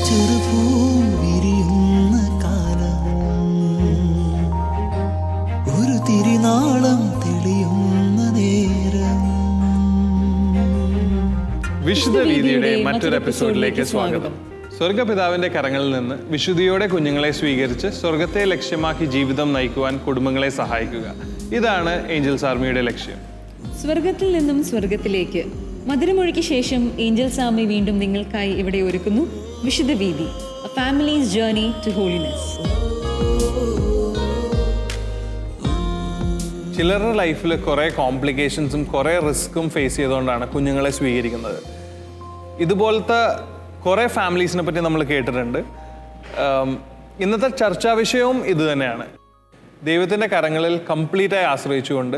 ചെറുപൂ വിരിയുന്ന കാലം, ഒരു തിരിനാളം തെളിയുന്ന നേരം. വിശുദ്ധ വീതിയുടെ മറ്റൊരു എപ്പിസോഡിലേക്ക് സ്വാഗതം. സ്വർഗപിതാവിന്റെ കരങ്ങളിൽ നിന്ന് വിശുദ്ധിയോടെ കുഞ്ഞുങ്ങളെ സ്വീകരിച്ച് സ്വർഗത്തെ ലക്ഷ്യമാക്കി ജീവിതം നയിക്കുവാൻ കുടുംബങ്ങളെ സഹായിക്കുക, ഇതാണ് ഏഞ്ചൽസ് ആർമിയുടെ ലക്ഷ്യം. സ്വർഗത്തിൽ നിന്നും സ്വർഗത്തിലേക്ക് മധുരമൊഴിക്ക് ശേഷം ഏഞ്ചൽസ് ആർമി വീണ്ടും നിങ്ങൾക്കായി ഇവിടെ ഒരുക്കുന്നു വിശുദ്ധ വീതി, a family's journey to holiness. ചിലരുടെ ലൈഫിൽ കുറേ കോംപ്ലിക്കേഷൻസും കുറേ റിസ്ക്കും ഫേസ് ചെയ്തുകൊണ്ടാണ് കുഞ്ഞുങ്ങളെ സ്വീകരിക്കുന്നത്. ഇതുപോലത്തെ കുറേ ഫാമിലീസിനെ പറ്റി നമ്മൾ കേട്ടിട്ടുണ്ട്. ഇന്നത്തെ ചർച്ചാ വിഷയവും ഇത് തന്നെയാണ്. ദൈവത്തിൻ്റെ കരങ്ങളിൽ കംപ്ലീറ്റായി ആശ്രയിച്ചുകൊണ്ട്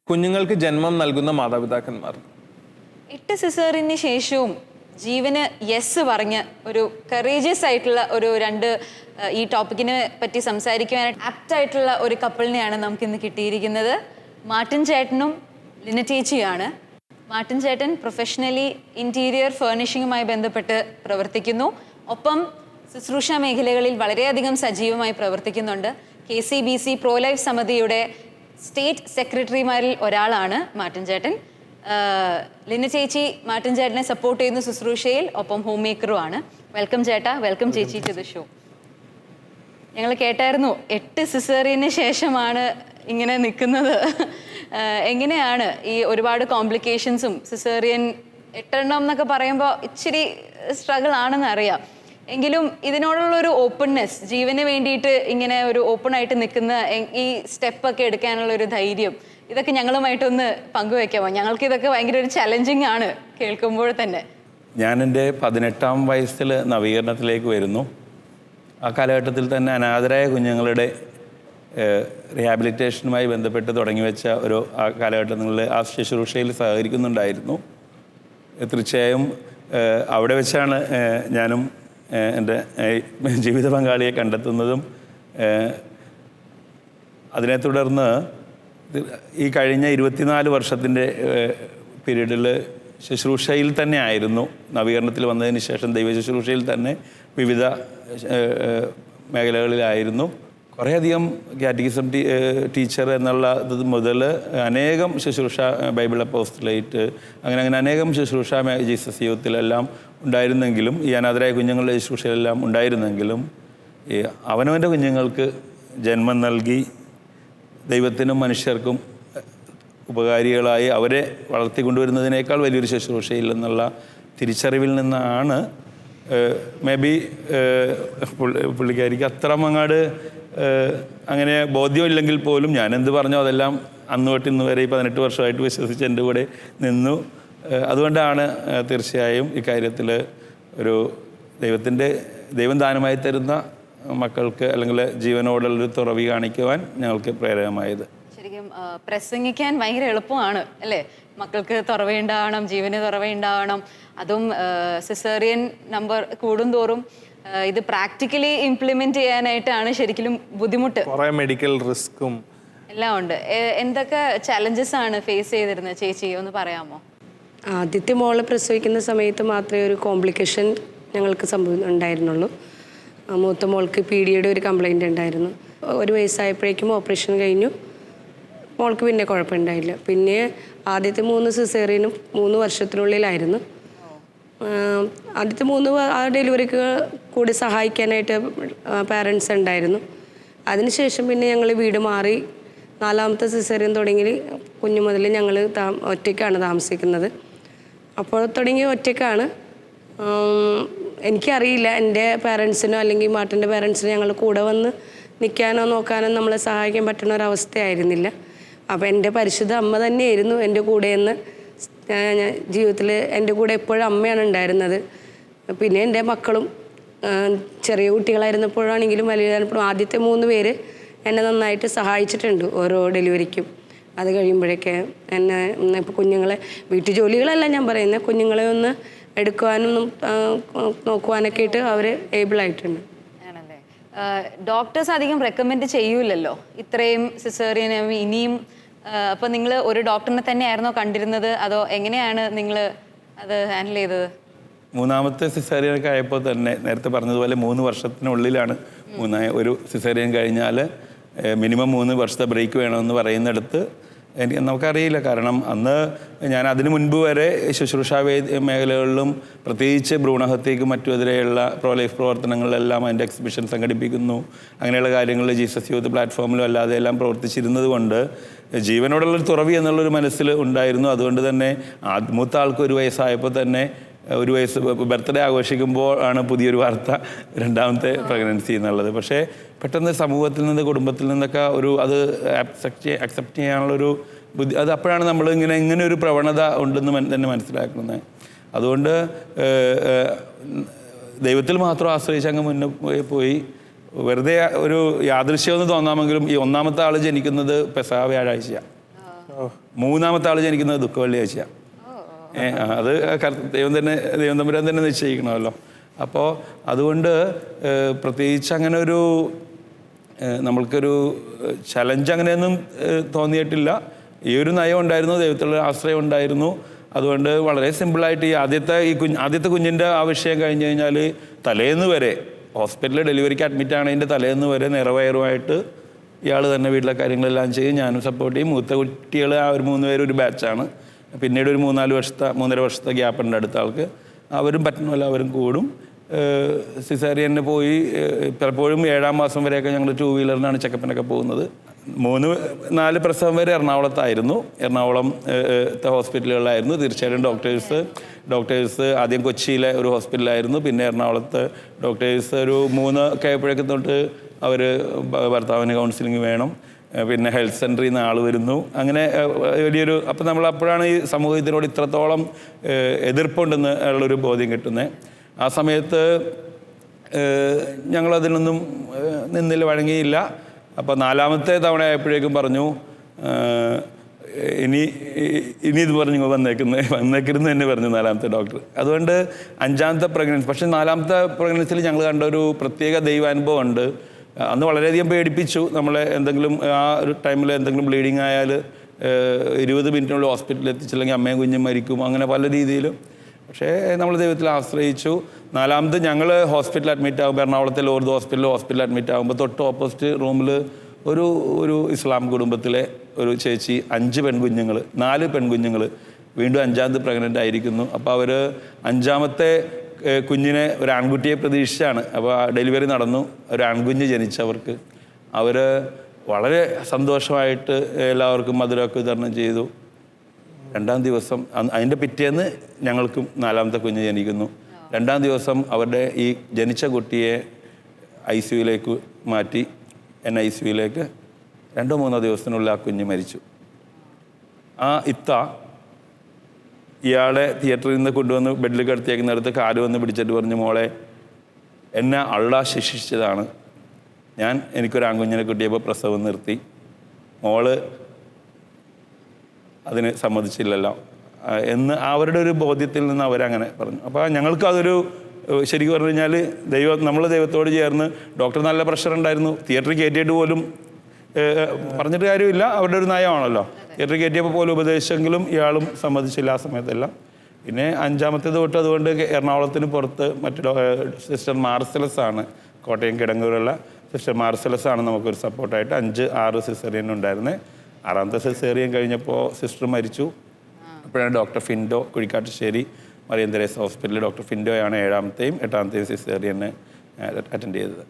കുഞ്ഞുങ്ങൾക്ക് ജന്മം നൽകുന്ന മാതാപിതാക്കന്മാർ. 8 സിസേറിന് ശേഷവും ജീവന് യെസ് പറഞ്ഞ ഒരു കറേജിയസ് ആയിട്ടുള്ള ഒരു ഈ ടോപ്പിക്കിനെ പറ്റി സംസാരിക്കുവാനായിട്ട് ആപ്റ്റായിട്ടുള്ള ഒരു കപ്പിളിനെയാണ് നമുക്കിന്ന് കിട്ടിയിരിക്കുന്നത്. മാർട്ടിൻ ചേട്ടനും ലിന ചേച്ചിയാണ്. മാർട്ടിൻ ചേട്ടൻ പ്രൊഫഷണലി ഇൻറ്റീരിയർ ഫർണിഷിങ്ങുമായി ബന്ധപ്പെട്ട് പ്രവർത്തിക്കുന്നു. ഒപ്പം ശുശ്രൂഷ മേഖലകളിൽ വളരെയധികം സജീവമായി പ്രവർത്തിക്കുന്നുണ്ട്. KCBC പ്രോ ലൈഫ് സമിതിയുടെ സ്റ്റേറ്റ് സെക്രട്ടറിമാരിൽ ഒരാളാണ് മാർട്ടിൻ ചേട്ടൻ. ലിന ചേച്ചി മാർട്ടിൻ ചേട്ടനെ സപ്പോർട്ട് ചെയ്യുന്ന ശുശ്രൂഷയിൽ ഒപ്പം ഹോം മേക്കറുമാണ്. വെൽക്കം ചേട്ടാ, വെൽക്കം ചേച്ചി ടു ദ ഷോ. ഞങ്ങൾ കേട്ടായിരുന്നു 8 സിസേറിയന് ശേഷമാണ് ഇങ്ങനെ നിൽക്കുന്നത്. എങ്ങനെയാണ് ഈ ഒരുപാട് കോംപ്ലിക്കേഷൻസും സിസേറിയൻ 8 എണ്ണം എന്നൊക്കെ പറയുമ്പോൾ ഇച്ചിരി സ്ട്രഗിൾ ആണെന്ന് അറിയാം. എങ്കിലും ഇതിനോടുള്ളൊരു ഓപ്പൺനെസ്, ജീവന് വേണ്ടിയിട്ട് ഇങ്ങനെ ഒരു ഓപ്പൺ ആയിട്ട് നിൽക്കുന്ന ഈ സ്റ്റെപ്പൊക്കെ എടുക്കാനുള്ള ഒരു ധൈര്യം, ഇതൊക്കെ ഞങ്ങളുമായിട്ടൊന്ന് പങ്കുവെക്കാമോ? ഞങ്ങൾക്ക് ഇതൊക്കെ ഭയങ്കര ഒരു ചലഞ്ചിങ് ആണ് കേൾക്കുമ്പോൾ തന്നെ. ഞാൻ എൻ്റെ 18ാം വയസ്സിൽ നവീകരണത്തിലേക്ക് വരുന്നു. ആ കാലഘട്ടത്തിൽ തന്നെ അനാഥരായ കുഞ്ഞുങ്ങളുടെ റീഹാബിലിറ്റേഷനുമായി ബന്ധപ്പെട്ട് തുടങ്ങി വെച്ച ഒരു ആ കാലഘട്ടങ്ങളിൽ ആ ശുശ്രൂഷയിൽ സഹകരിക്കുന്നുണ്ടായിരുന്നു. തീർച്ചയായും അവിടെ വെച്ചാണ് ഞാനും എൻ്റെ ജീവിത പങ്കാളിയെ കണ്ടെത്തുന്നതും. അതിനെ തുടർന്ന് ഈ കഴിഞ്ഞ 24 വർഷത്തിൻ്റെ പീരീഡിൽ ശുശ്രൂഷയിൽ തന്നെ ആയിരുന്നു. നവീകരണത്തിൽ വന്നതിന് ശേഷം ദൈവ ശുശ്രൂഷയിൽ തന്നെ വിവിധ മേഖലകളിലായിരുന്നു. കുറേയധികം കാറ്റഗിസം ടീച്ചർ എന്നുള്ള ഇത് മുതൽ അനേകം ശുശ്രൂഷ, ബൈബിൾ അപ്പോസ്റ്റലേറ്റ്, അങ്ങനെ അനേകം ശുശ്രൂഷ ജീസസ് യൂത്തിലെല്ലാം ഉണ്ടായിരുന്നെങ്കിലും, ഈ അനാഥരായ കുഞ്ഞുങ്ങളുടെ ശുശ്രൂഷയിലെല്ലാം ഉണ്ടായിരുന്നെങ്കിലും, ഈ അവനവൻ്റെ കുഞ്ഞുങ്ങൾക്ക് ജന്മം നൽകി ദൈവത്തിനും മനുഷ്യർക്കും ഉപകാരികളായി അവരെ വളർത്തിക്കൊണ്ടുവരുന്നതിനേക്കാൾ വലിയൊരു ശുശ്രൂഷയിൽ നിന്നുള്ള തിരിച്ചറിവിൽ നിന്നാണ് മേ ബി പുള്ളിക്കാരിക്ക് അത്ര അങ്ങാട് അങ്ങനെ ബോധ്യമില്ലെങ്കിൽ പോലും ഞാൻ എന്ത് പറഞ്ഞോ അതെല്ലാം അന്ന് തൊട്ട് ഇന്ന് വരെ 18 വർഷമായിട്ട് വിശ്വസിച്ച് എൻ്റെ കൂടെ നിന്നു. അതുകൊണ്ടാണ് തീർച്ചയായും ഇക്കാര്യത്തിൽ ഒരു ദൈവം ദാനമായി തരുന്ന മക്കൾക്ക് അല്ലെങ്കിൽ ജീവനോടുള്ളൊരു തുറവി കാണിക്കുവാൻ ഞങ്ങൾക്ക് പ്രേരകമായത്. ശരിക്കും പ്രസംഗിക്കാൻ ഭയങ്കര എളുപ്പമാണ് അല്ലേ? മക്കൾക്ക് തുറവയുണ്ടാവണം, ജീവന് തുറവയുണ്ടാവണം. അതും സിസേറിയൻ നമ്പർ കൂടുന്തോറും ഇത് പ്രാക്ടിക്കലി ഇംപ്ലിമെന്റ് ചെയ്യാനായിട്ടാണ് ശരിക്കും ബുദ്ധിമുട്ട്. കുറേ മെഡിക്കൽ റിസ്ക്കും എല്ലാം ഉണ്ട്. എന്തൊക്കെ ചലഞ്ചസ് ആണ് ഫേസ് ചെയ്തിരുന്നത് ചേച്ചി, ഒന്ന് പറയാമോ? ആദ്യത്തെ മോളെ പ്രസവിക്കുന്ന സമയത്ത് മാത്രമേ ഒരു കോംപ്ലിക്കേഷൻ ഞങ്ങൾക്ക് ഉണ്ടായിരുന്നുള്ളൂ. മൂത്ത മോൾക്ക് PDA ഒരു കംപ്ലൈൻറ്റ് ഉണ്ടായിരുന്നു. 1 വയസ്സായപ്പോഴേക്കും ഓപ്പറേഷൻ കഴിഞ്ഞു. മോൾക്ക് പിന്നെ കുഴപ്പമുണ്ടായില്ല. പിന്നെ ആദ്യത്തെ 3 സിസേറിയനും 3 വർഷത്തിനുള്ളിലായിരുന്നു. ആദ്യത്തെ 3 ആ ഡെലിവറിക്ക് കൂടി സഹായിക്കാനായിട്ട് പാരൻസ് ഉണ്ടായിരുന്നു. അതിനുശേഷം പിന്നെ ഞങ്ങൾ വീട് മാറി 4ാമത്തെ സിസേറിയൻ തുടങ്ങി കുഞ്ഞു മുതൽ ഞങ്ങൾ ഒറ്റയ്ക്കാണ് താമസിക്കുന്നത്. അപ്പോൾ തുടങ്ങി ഒറ്റയ്ക്കാണ്. എനിക്കറിയില്ല എൻ്റെ പാരൻസിനോ അല്ലെങ്കിൽ മാർട്ടിൻ്റെ പാരൻസിനോ ഞങ്ങൾ കൂടെ വന്ന് നിൽക്കാനോ നോക്കാനോ നമ്മളെ സഹായിക്കാൻ പറ്റുന്ന ഒരവസ്ഥയായിരുന്നില്ല. അപ്പോൾ എൻ്റെ പരിശുദ്ധ അമ്മ തന്നെയായിരുന്നു എൻ്റെ കൂടെയെന്ന്. ജീവിതത്തിൽ എൻ്റെ കൂടെ എപ്പോഴും അമ്മയാണ് ഉണ്ടായിരുന്നത്. പിന്നെ എൻ്റെ മക്കളും ചെറിയ കുട്ടികളായിരുന്നപ്പോഴാണെങ്കിലും വലുതായിരുന്നപ്പോഴും ആദ്യത്തെ 3 പേര് എന്നെ നന്നായിട്ട് സഹായിച്ചിട്ടുണ്ട് ഓരോ ഡെലിവറിക്കും. അത് കഴിയുമ്പോഴൊക്കെ എന്നെ ഇപ്പോൾ കുഞ്ഞുങ്ങളെ വീട്ടു ജോലികളല്ല ഞാൻ പറയുന്നത്, കുഞ്ഞുങ്ങളെ ഒന്ന് എടുക്കുവാനും നോക്കുവാനൊക്കെ ആയിട്ട് അവർ ഏബിളായിട്ടുണ്ട്. ആണല്ലേ? ഡോക്ടേഴ്സ് അധികം റെക്കമെൻഡ് ചെയ്യൂലല്ലോ ഇത്രയും സിസേറിയന് ഇനിയും. അപ്പോൾ നിങ്ങൾ ഒരു ഡോക്ടറിനെ തന്നെയായിരുന്നോ കണ്ടിരുന്നത്, അതോ എങ്ങനെയാണ് നിങ്ങൾ അത് ഹാൻഡിൽ ചെയ്തത്? മൂന്നാമത്തെ സിസേറിയനൊക്കെ ആയപ്പോൾ തന്നെ നേരത്തെ പറഞ്ഞതുപോലെ 3 വർഷത്തിനുള്ളിലാണ് ഒരു സിസേറിയൻ കഴിഞ്ഞാൽ മിനിമം 3 വർഷത്തെ ബ്രേക്ക് വേണമെന്ന് പറയുന്നിടത്ത് നമുക്കറിയില്ല. കാരണം അന്ന് ഞാൻ അതിനു മുൻപ് വരെ ശുശ്രൂഷാ മേഖലകളിലും പ്രത്യേകിച്ച് ഭ്രൂണഹത്യയ്ക്ക് മറ്റുമെതിരെയുള്ള പ്രോ ലൈഫ് പ്രവർത്തനങ്ങളിലെല്ലാം അതിൻ്റെ എക്സിബിഷൻ സംഘടിപ്പിക്കുന്നു, അങ്ങനെയുള്ള കാര്യങ്ങളിൽ ജീസസ് യൂത്ത് പ്ലാറ്റ്ഫോമിലും അല്ലാതെ എല്ലാം പ്രവർത്തിച്ചിരുന്നത് കൊണ്ട് ജീവനോടുള്ളൊരു തുറവി എന്നുള്ളൊരു മനസ്സിൽ ഉണ്ടായിരുന്നു. അതുകൊണ്ട് തന്നെ മൂത്ത ആൾക്ക് 1 വയസ്സായപ്പോൾ തന്നെ 1 വയസ്സ് ബർത്ത്ഡേ ആഘോഷിക്കുമ്പോൾ ആണ് പുതിയൊരു വാർത്ത രണ്ടാമത്തെ പ്രഗ്നൻസി എന്നുള്ളത്. പക്ഷേ പെട്ടെന്ന് സമൂഹത്തിൽ നിന്ന് കുടുംബത്തിൽ നിന്നൊക്കെ അത് അക്സെപ്റ്റ് ചെയ്യാനുള്ളൊരു അത് അപ്പോഴാണ് നമ്മൾ ഇങ്ങനെ ഒരു പ്രവണത ഉണ്ടെന്ന് തന്നെ മനസ്സിലാക്കുന്നത്. അതുകൊണ്ട് ദൈവത്തിൽ മാത്രം ആശ്രയിച്ച് അങ്ങ് മുന്നേ പോയി. വെറുതെ ഒരു യാദൃശ്യമെന്ന് തോന്നാമെങ്കിലും ഈ 1ാമത്തെ ആൾ ജനിക്കുന്നത് പെസഹ വ്യാഴാഴ്ചയാണ്, 3ാമത്തെ ആൾ ജനിക്കുന്നത് ദുഃഖവെള്ളിയാഴ്ചയാണ്. അത് ദൈവം തമ്പുരാൻ തന്നെ നിശ്ചയിക്കണമല്ലോ. അപ്പോൾ അതുകൊണ്ട് പ്രത്യേകിച്ച് അങ്ങനെ ഒരു നമ്മൾക്കൊരു ചലഞ്ച് അങ്ങനെയൊന്നും തോന്നിയിട്ടില്ല. ഈ ഒരു നയം ഉണ്ടായിരുന്നു, ദൈവത്തിലുള്ള ആശ്രയം ഉണ്ടായിരുന്നു. അതുകൊണ്ട് വളരെ സിമ്പിളായിട്ട് ഈ ആദ്യത്തെ കുഞ്ഞിൻ്റെ ആ വിഷയം കഴിഞ്ഞ് കഴിഞ്ഞാൽ തലേന്ന് വരെ ഹോസ്പിറ്റലിൽ ഡെലിവറിക്ക് അഡ്മിറ്റ് ആണതിൻ്റെ തലേന്ന് വരെ നിറവയറുമായിട്ട് ഇയാൾ തന്നെ വീട്ടിലെ കാര്യങ്ങളെല്ലാം ചെയ്യും, ഞാനും സപ്പോർട്ട് ചെയ്യും. മൂത്ത കുട്ടികൾ ആ ഒരു 3 പേര് ഒരു ബാച്ചാണ്. പിന്നീട് ഒരു 3-4 വർഷത്തെ ഗ്യാപ്പ് ഉണ്ട് അടുത്ത ആൾക്ക്. അവരും പറ്റുന്നില്ല, അവരും കൂടും. സിസേറിയന് പോയി പലപ്പോഴും 7ാം മാസം വരെയൊക്കെ ഞങ്ങൾ 2 വീലറിനാണ് ചെക്കപ്പിനൊക്കെ പോകുന്നത്. 3-4 പ്രസവം വരെ എറണാകുളത്തായിരുന്നു, എറണാകുളത്തെ ഹോസ്പിറ്റലുകളിലായിരുന്നു. തീർച്ചയായിട്ടും ഡോക്ടേഴ്സ് ആദ്യം കൊച്ചിയിലെ ഒരു ഹോസ്പിറ്റലായിരുന്നു, പിന്നെ എറണാകുളത്ത് ഡോക്ടേഴ്സ് ഒരു 3 ഒക്കെ ആയപ്പോഴേക്കും തൊട്ട് അവർ ഭർത്താവിന് കൗൺസിലിംഗ് വേണം, പിന്നെ ഹെൽത്ത് സെൻ്ററിൽ നിന്ന് ആൾ വരുന്നു, അങ്ങനെ വലിയൊരു അപ്പം നമ്മൾ അപ്പോഴാണ് ഈ സമൂഹത്തിനോട് ഇത്രത്തോളം എതിർപ്പുണ്ടെന്ന് ഉള്ളൊരു ബോധ്യം കിട്ടുന്നത്. ആ സമയത്ത് ഞങ്ങളതിനൊന്നും വഴങ്ങിയില്ല. അപ്പോൾ 4ാമത്തെ തവണ ആയപ്പോഴേക്കും പറഞ്ഞു ഇനി ഇത് പറഞ്ഞു വന്നേക്കരുന്ന് തന്നെ പറഞ്ഞു 4ാമത്തെ ഡോക്ടർ. അതുകൊണ്ട് 5ാമത്തെ പ്രഗ്നൻസി, പക്ഷേ 4ാമത്തെ പ്രഗ്നൻസിയിൽ ഞങ്ങൾ കണ്ട ഒരു പ്രത്യേക ദൈവാനുഭവം ഉണ്ട്. അന്ന് വളരെയധികം പേടിപ്പിച്ചു നമ്മളെ. എന്തെങ്കിലും ആ ഒരു ടൈമിൽ എന്തെങ്കിലും ബ്ലീഡിങ് ആയാൽ 20 മിനിറ്റിനുള്ളിൽ ഹോസ്പിറ്റലിൽ എത്തിച്ചില്ലെങ്കിൽ അമ്മയും കുഞ്ഞും മരിക്കും, അങ്ങനെ പല രീതിയിലും. പക്ഷേ നമ്മൾ ദൈവത്തിൽ ആശ്രയിച്ചു. 4ാമത് ഞങ്ങൾ ഹോസ്പിറ്റലിൽ അഡ്മിറ്റ് ആകുമ്പോൾ, എറണാകുളത്തെ ലോർദ് ഹോസ്പിറ്റലിൽ അഡ്മിറ്റ് ആകുമ്പോൾ തൊട്ട് ഓപ്പോസിറ്റ് റൂമിൽ ഒരു ഇസ്ലാം കുടുംബത്തിലെ ഒരു ചേച്ചി 5 പെൺകുഞ്ഞുങ്ങൾ, 4 പെൺകുഞ്ഞുങ്ങൾ, വീണ്ടും 5ാമത് പ്രഗ്നൻ്റ് ആയിരിക്കുന്നു. അപ്പോൾ അവർ 5ാമത്തെ കുഞ്ഞിനെ ഒരു ആൺകുട്ടിയെ പ്രതീക്ഷിച്ചാണ്. അപ്പോൾ ഡെലിവറി നടന്നു, ഒരു ആൺകുഞ്ഞ് ജനിച്ചവർക്ക് അവർ വളരെ സന്തോഷമായിട്ട് എല്ലാവർക്കും മധുരമൊക്കെ വിതരണം ചെയ്തു. 2ാം ദിവസം അതിൻ്റെ പിറ്റേന്ന് ഞങ്ങൾക്കും 4ാമത്തെ കുഞ്ഞ് ജനിക്കുന്നു. 2ാം ദിവസം അവരുടെ ഈ ജനിച്ച കുട്ടിയെ ICUയിലേക്ക് മാറ്റി, NICUയിലേക്ക്. 2-3 ദിവസത്തിനുള്ളിൽ ആ കുഞ്ഞ് മരിച്ചു. ആ ഇയാളെ തിയേറ്ററിൽ നിന്ന് കൊണ്ടുവന്ന് ബെഡിൽ കിടത്തിയേക്കുന്നിടത്ത് കാല് വന്ന് പിടിച്ചിട്ട് പറഞ്ഞു, മോളെ എന്നെ അള്ളാഹ് ശിക്ഷിച്ചതാണ്, എനിക്കൊരു ആൺകുഞ്ഞിനെ കിട്ടിയപ്പോൾ പ്രസവം നിർത്തി, മോള് അതിന് സമ്മതിച്ചില്ലല്ലോ എന്ന് അവരുടെ ഒരു ബോധ്യത്തിൽ നിന്ന് അവരങ്ങനെ പറഞ്ഞു. അപ്പോൾ ഞങ്ങൾക്കതൊരു ശരിക്കും പറഞ്ഞു കഴിഞ്ഞാൽ നമ്മൾ ദൈവത്തോട് ചേർന്ന്, ഡോക്ടർ നല്ല പ്രഷർ ഉണ്ടായിരുന്നു, തിയേറ്ററിൽ കയറ്റിയിട്ട് പോലും പറഞ്ഞിട്ട് കാര്യമില്ല, അവരുടെ ഒരു നയമാണല്ലോ. തിയേറ്ററിൽ കയറ്റിയപ്പോൾ പോലും ഉപദേശിച്ചെങ്കിലും ഇയാളും സമ്മതിച്ചില്ല ആ സമയത്തെല്ലാം. പിന്നെ 5ാമത്തേത് തൊട്ട് അതുകൊണ്ട് എറണാകുളത്തിന് പുറത്ത് സിസ്റ്റർ മാർസലസ് ആണ്, കോട്ടയം കിടങ്ങൂരുള്ള സിസ്റ്റർ മാർസലസ് ആണ് നമുക്കൊരു സപ്പോർട്ടായിട്ട്. 5-6 സിസേറിയൻ ഉണ്ടായിരുന്നത്. 6ാമത്തെ സിസേറിയൻ കഴിഞ്ഞപ്പോൾ സിസ്റ്റർ മരിച്ചു. അപ്പോഴാണ് ഡോക്ടർ ഫിൻഡോ, കുഴിക്കാട്ടുശ്ശേരി മറിയം തെരേസ ഹോസ്പിറ്റലിൽ ഡോക്ടർ ഫിൻഡോയാണ് 7ാമത്തെയും 8ാമത്തെയും സിസേറിയനെ അറ്റൻഡ് ചെയ്തത്.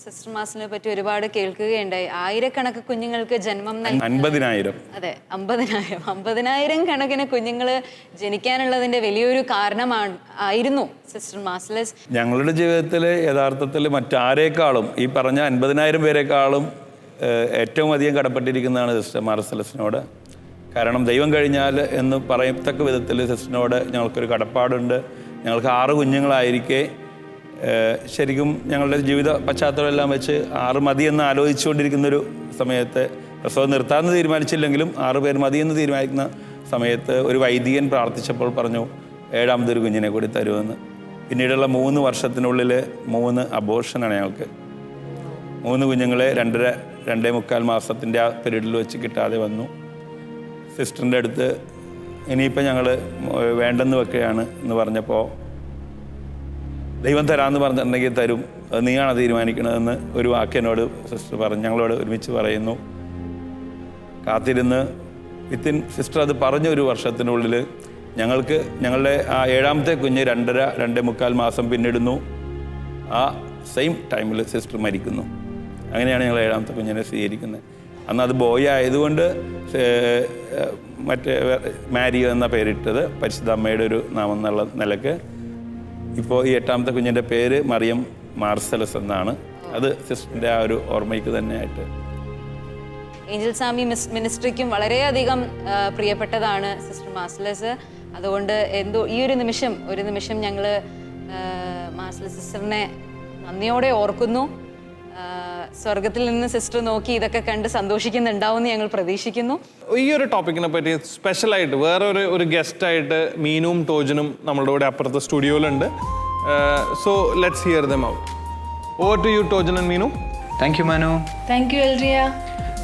സിസ്റ്റർ മാസിനെ പറ്റി ഒരുപാട് കേൾക്കുകയുണ്ടായി. ആയിരക്കണക്ക് കുഞ്ഞുങ്ങൾക്ക് ജന്മം 50,000. അതെ, 50,000 കണക്കിന് കുഞ്ഞുങ്ങൾ ജനിക്കാനുള്ളതിന്റെ വലിയൊരു ആയിരുന്നു സിസ്റ്റർ മാർസലസ്. ഞങ്ങളുടെ ജീവിതത്തിൽ യഥാർത്ഥത്തിൽ മറ്റാരേക്കാളും ഈ പറഞ്ഞ 50,000 പേരെക്കാളും ഏറ്റവും അധികം കടപ്പെട്ടിരിക്കുന്നതാണ് സിസ്റ്റർ മാർസലസിനോട്. കാരണം ദൈവം കഴിഞ്ഞാൽ എന്ന് പറയത്തക്ക വിധത്തിൽ സിസ്റ്ററിനോട് ഞങ്ങൾക്കൊരു കടപ്പാടുണ്ട്. ഞങ്ങൾക്ക് 6 കുഞ്ഞുങ്ങളായിരിക്കെ ശരിക്കും ഞങ്ങളുടെ ജീവിത പശ്ചാത്തലമെല്ലാം വെച്ച് 6 മതിയെന്ന് ആലോചിച്ചുകൊണ്ടിരിക്കുന്നൊരു സമയത്ത്, പ്രസവം നിർത്താമെന്ന് തീരുമാനിച്ചില്ലെങ്കിലും 6 പേർ മതിയെന്ന് തീരുമാനിക്കുന്ന സമയത്ത് ഒരു വൈദികൻ പ്രാർത്ഥിച്ചപ്പോൾ പറഞ്ഞു 7ാമതൊരു കുഞ്ഞിനെ കൂടി തരുമെന്ന്. പിന്നീടുള്ള 3 വർഷത്തിനുള്ളിൽ 3 അബോർഷനാണ് ഞങ്ങൾക്ക്. 3 കുഞ്ഞുങ്ങളെ 2.25 മാസത്തിൻ്റെ ആ പീരീഡിൽ വെച്ച് കിട്ടാതെ വന്നു. സിസ്റ്ററിൻ്റെ അടുത്ത് ഇനിയിപ്പോൾ ഞങ്ങൾ വേണ്ടെന്ന് വെക്കുകയാണ് എന്ന് പറഞ്ഞപ്പോൾ ദൈവം തരാമെന്ന് പറഞ്ഞിട്ടുണ്ടെങ്കിൽ തരും, അത് നീയാണ് തീരുമാനിക്കണതെന്ന് ഒരു വാക്ക് എന്നോട് സിസ്റ്റർ പറഞ്ഞു, ഞങ്ങളോട് ഒരുമിച്ച് പറയുന്നു. കാത്തിരുന്ന് സിസ്റ്റർ അത് പറഞ്ഞ ഒരു വർഷത്തിനുള്ളിൽ ഞങ്ങളുടെ ആ 7ാമത്തെ കുഞ്ഞ് 2.5-2.25 മാസം പിന്നിടുന്നു. ആ സെയിം ടൈമിൽ സിസ്റ്റർ മരിക്കുന്നു. അങ്ങനെയാണ് ഞങ്ങൾ 7ാമത്തെ കുഞ്ഞിനെ സ്വീകരിക്കുന്നത്. അന്ന് അത് ബോയ് ആയതുകൊണ്ട് മറ്റേ മാരി എന്ന പേരിട്ടത് പരിശുദ്ധ അമ്മയുടെ ഒരു നാമം എന്നുള്ള നിലക്ക്. ഇപ്പോൾ ഈ 8ാമത്തെ കുഞ്ഞിൻ്റെ പേര് മറിയം മാർസലസ് എന്നാണ്. അത് സിസ്റ്ററിൻ്റെ ആ ഒരു ഓർമ്മയ്ക്ക് തന്നെയായിട്ട്. ഏഞ്ചൽ സാമി മിനിസ്ട്രിക്കും വളരെയധികം പ്രിയപ്പെട്ടതാണ് സിസ്റ്റർ മാർസലസ്. അതുകൊണ്ട് ഈ ഒരു നിമിഷം ഞങ്ങൾ മാർസലസ് സിസ്റ്ററിനെ നന്ദിയോടെ ഓർക്കുന്നു. സ്വർഗത്തിൽ നിന്ന് സിസ്റ്റർ നോക്കി ഇതൊക്കെ കണ്ട് സന്തോഷിക്കുന്നുണ്ടാവുമെന്ന് ഞങ്ങൾ പ്രതീക്ഷിക്കുന്നു. ഈ ഒരു ടോപ്പിക്കിനെ പറ്റി സ്പെഷ്യലായിട്ട് വേറെ ഒരു ഗസ്റ്റായിട്ട് മീനും ടോജനും നമ്മളുടെ കൂടെ അപ്പുറത്തെ സ്റ്റുഡിയോയിലുണ്ട്. So let's hear them out. Over to you Tojan and Meenu. Thank you Manu. Thank you Elriya.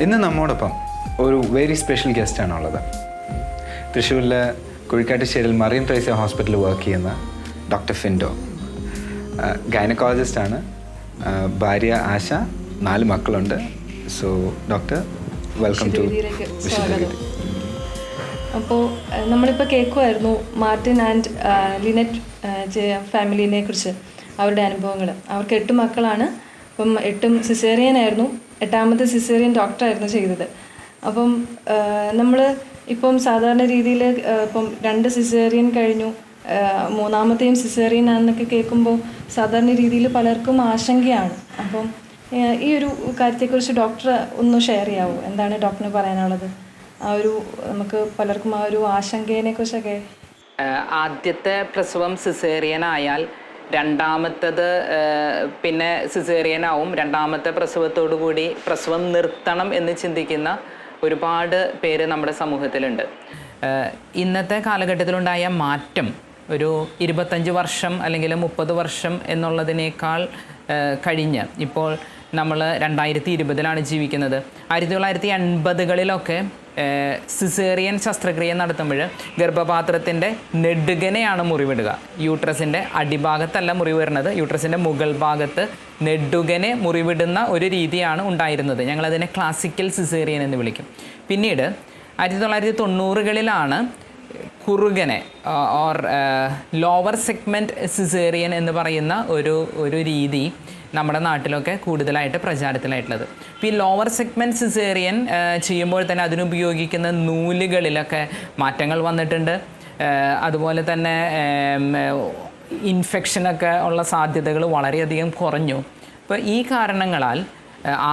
ഇന്ന് നമ്മോടൊപ്പം ഒരു വെരി സ്പെഷ്യൽ ഗസ്റ്റാണുള്ളത്. തൃശ്ശൂരിലെ കുഴിക്കാട്ടുശ്ശേരിയിൽ മറിയം ത്രേസ്യ ഹോസ്പിറ്റലിൽ വർക്ക് ചെയ്യുന്ന ഡോക്ടർ ഫിൻഡോ. ഗൈനക്കോളജിസ്റ്റാണ്. ഭാര്യ ആശ, 4 മക്കളുണ്ട്. സോ ഡോക്ടർ, വെൽക്കം ടു വിശുദ്ധ. അപ്പോൾ നമ്മളിപ്പോൾ കേൾക്കുമായിരുന്നു മാർട്ടിൻ ആൻഡ് ലിനറ്റ് ഫാമിലിനെ കുറിച്ച്, അവരുടെ അനുഭവങ്ങൾ. അവർക്ക് 8 മക്കളാണ്. അപ്പം 8ഉം സിസേറിയൻ ആയിരുന്നു. 8ാമത്തെ സിസേറിയൻ ഡോക്ടറായിരുന്നു ചെയ്തത്. അപ്പം നമ്മൾ ഇപ്പം സാധാരണ രീതിയിൽ ഇപ്പം 2 സിസേറിയൻ കഴിഞ്ഞു, 3ാമത്തെയും സിസേറിയൻ ആണെന്നൊക്കെ കേൾക്കുമ്പോൾ സാധാരണ രീതിയിൽ പലർക്കും ആശങ്കയാണ്. അപ്പം ഈ ഒരു കാര്യത്തെക്കുറിച്ച് ഡോക്ടർ ഒന്ന് ഷെയർ ചെയ്യാവോ? എന്താണ് ഡോക്ടറിന് പറയാനുള്ളത്? നമുക്ക് പലർക്കും ആ ഒരു ആശങ്കയെ കുറിച്ചൊക്കെ. ആദ്യത്തെ പ്രസവം സിസേറിയൻ ആയാൽ 2ാമത്തത് പിന്നെ സിസേറിയൻ ആവും. 2ാമത്തെ പ്രസവത്തോടു കൂടി പ്രസവം നിർത്തണം എന്ന് ചിന്തിക്കുന്ന ഒരുപാട് പേര് നമ്മുടെ സമൂഹത്തിലുണ്ട്. ഇന്നത്തെ കാലഘട്ടത്തിലുണ്ടായ മാറ്റം ഒരു 25 വർഷം അല്ലെങ്കിൽ 30 വർഷം എന്നുള്ളതിനേക്കാൾ കഴിഞ്ഞ് ഇപ്പോൾ നമ്മൾ 2020-ലാണ് ജീവിക്കുന്നത്. 1980-കളിലൊക്കെ സിസേറിയൻ ശസ്ത്രക്രിയ നടത്തുമ്പോൾ ഗർഭപാത്രത്തിൻ്റെ നെടുകനെയാണ് മുറിവിടുക. യൂട്രസിൻ്റെ അടിഭാഗത്തല്ല മുറിവ് വരുന്നത്, യൂട്രസിൻ്റെ മുകൾ ഭാഗത്ത് നെടുകനെ മുറിവിടുന്ന ഒരു രീതിയാണ് ഉണ്ടായിരുന്നത്. ഞങ്ങളതിനെ ക്ലാസിക്കൽ സിസേറിയൻ എന്ന് വിളിക്കും. പിന്നീട് 1990-കളിലാണ് കുറുകനെ ഓർ ലോവർ സെഗ്മെൻറ്റ് സിസേറിയൻ എന്ന് പറയുന്ന ഒരു രീതി നമ്മുടെ നാട്ടിലൊക്കെ കൂടുതലായിട്ട് പ്രചാരത്തിലായിട്ടുള്ളത്. ഇപ്പോൾ ഈ ലോവർ സെഗ്മെൻറ്റ് സിസേറിയൻ ചെയ്യുമ്പോൾ തന്നെ അതിനുപയോഗിക്കുന്ന നൂലുകളിലൊക്കെ മാറ്റങ്ങൾ വന്നിട്ടുണ്ട്. അതുപോലെ തന്നെ ഇൻഫെക്ഷനൊക്കെ ഉള്ള സാധ്യതകൾ വളരെയധികം കുറഞ്ഞു. അപ്പോൾ ഈ കാരണങ്ങളാൽ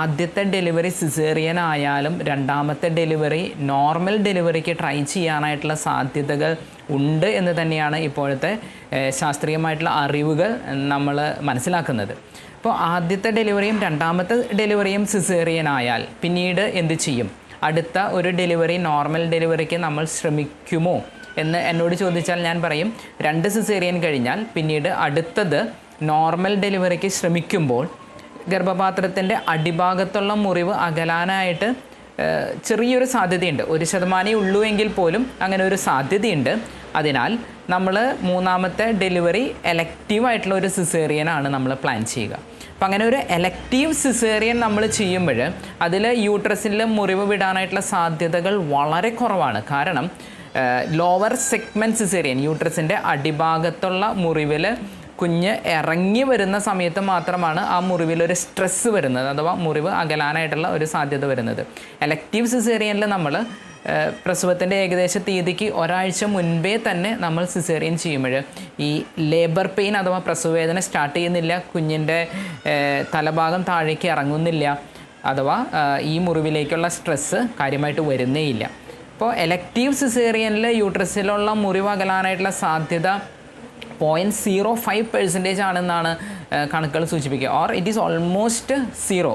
ആദ്യത്തെ ഡെലിവറി സിസേറിയൻ ആയാലും 2ാമത്തെ ഡെലിവറി നോർമൽ ഡെലിവറിക്ക് ട്രൈ ചെയ്യാനായിട്ടുള്ള സാധ്യതകൾ ഉണ്ട് എന്ന് തന്നെയാണ് ഇപ്പോഴത്തെ ശാസ്ത്രീയമായിട്ടുള്ള അറിവുകൾ നമ്മൾ മനസ്സിലാക്കുന്നത്. അപ്പോൾ ആദ്യത്തെ ഡെലിവറിയും 2ാമത്തെ ഡെലിവറിയും സിസേറിയൻ ആയാൽ പിന്നീട് എന്ത് ചെയ്യും? അടുത്ത ഒരു ഡെലിവറി നോർമൽ ഡെലിവറിക്ക് നമ്മൾ ശ്രമിക്കുമോ എന്ന് എന്നോട് ചോദിച്ചാൽ ഞാൻ പറയും 2 സിസേറിയൻ കഴിഞ്ഞാൽ പിന്നീട് അടുത്തത് നോർമൽ ഡെലിവറിക്ക് ശ്രമിക്കുമ്പോൾ ഗർഭപാത്രത്തിൻ്റെ അടിഭാഗത്തുള്ള മുറിവ് അകലാനായിട്ട് ചെറിയൊരു സാധ്യതയുണ്ട്. 1% ഉള്ളൂ എങ്കിൽ പോലും അങ്ങനെ ഒരു സാധ്യതയുണ്ട്. അതിനാൽ നമ്മൾ 3ാമത്തെ ഡെലിവറി എലക്റ്റീവായിട്ടുള്ള ഒരു സിസേറിയനാണ് നമ്മൾ പ്ലാൻ ചെയ്യുക. അപ്പം അങ്ങനെ ഒരു എലക്റ്റീവ് സിസേറിയൻ നമ്മൾ ചെയ്യുമ്പോൾ അതിൽ യൂട്രസിൽ മുറിവ് വിടാനായിട്ടുള്ള സാധ്യതകൾ വളരെ കുറവാണ്. കാരണം ലോവർ സെഗ്മെൻറ്റ് സിസേറിയൻ യൂട്രസിൻ്റെ അടിഭാഗത്തുള്ള മുറിവിൽ കുഞ്ഞ് ഇറങ്ങി വരുന്ന സമയത്ത് മാത്രമാണ് ആ മുറിവിലൊരു സ്ട്രെസ്സ് വരുന്നത്, അഥവാ മുറിവ് അകലാനായിട്ടുള്ള ഒരു സാധ്യത വരുന്നത്. എലക്റ്റീവ് സിസേറിയനിൽ നമ്മൾ പ്രസവത്തിൻ്റെ ഏകദേശ തീയതിക്ക് ഒരാഴ്ച മുൻപേ തന്നെ നമ്മൾ സിസേറിയൻ ചെയ്യുമ്പോൾ ഈ ലേബർ പെയിൻ അഥവാ പ്രസവവേദന സ്റ്റാർട്ട് ചെയ്യുന്നില്ല, കുഞ്ഞിൻ്റെ തലഭാഗം താഴേക്ക് ഇറങ്ങുന്നില്ല, അഥവാ ഈ മുറിവിലേക്കുള്ള സ്ട്രെസ്സ് കാര്യമായിട്ട് വരുന്നേയില്ല. അപ്പോൾ എലക്റ്റീവ് സിസേറിയനിൽ യൂട്രസിലുള്ള മുറിവ് അകലാനായിട്ടുള്ള സാധ്യത 0.05% ആണെന്നാണ് കണക്കുകൾ സൂചിപ്പിക്കുക. Or it is almost 0.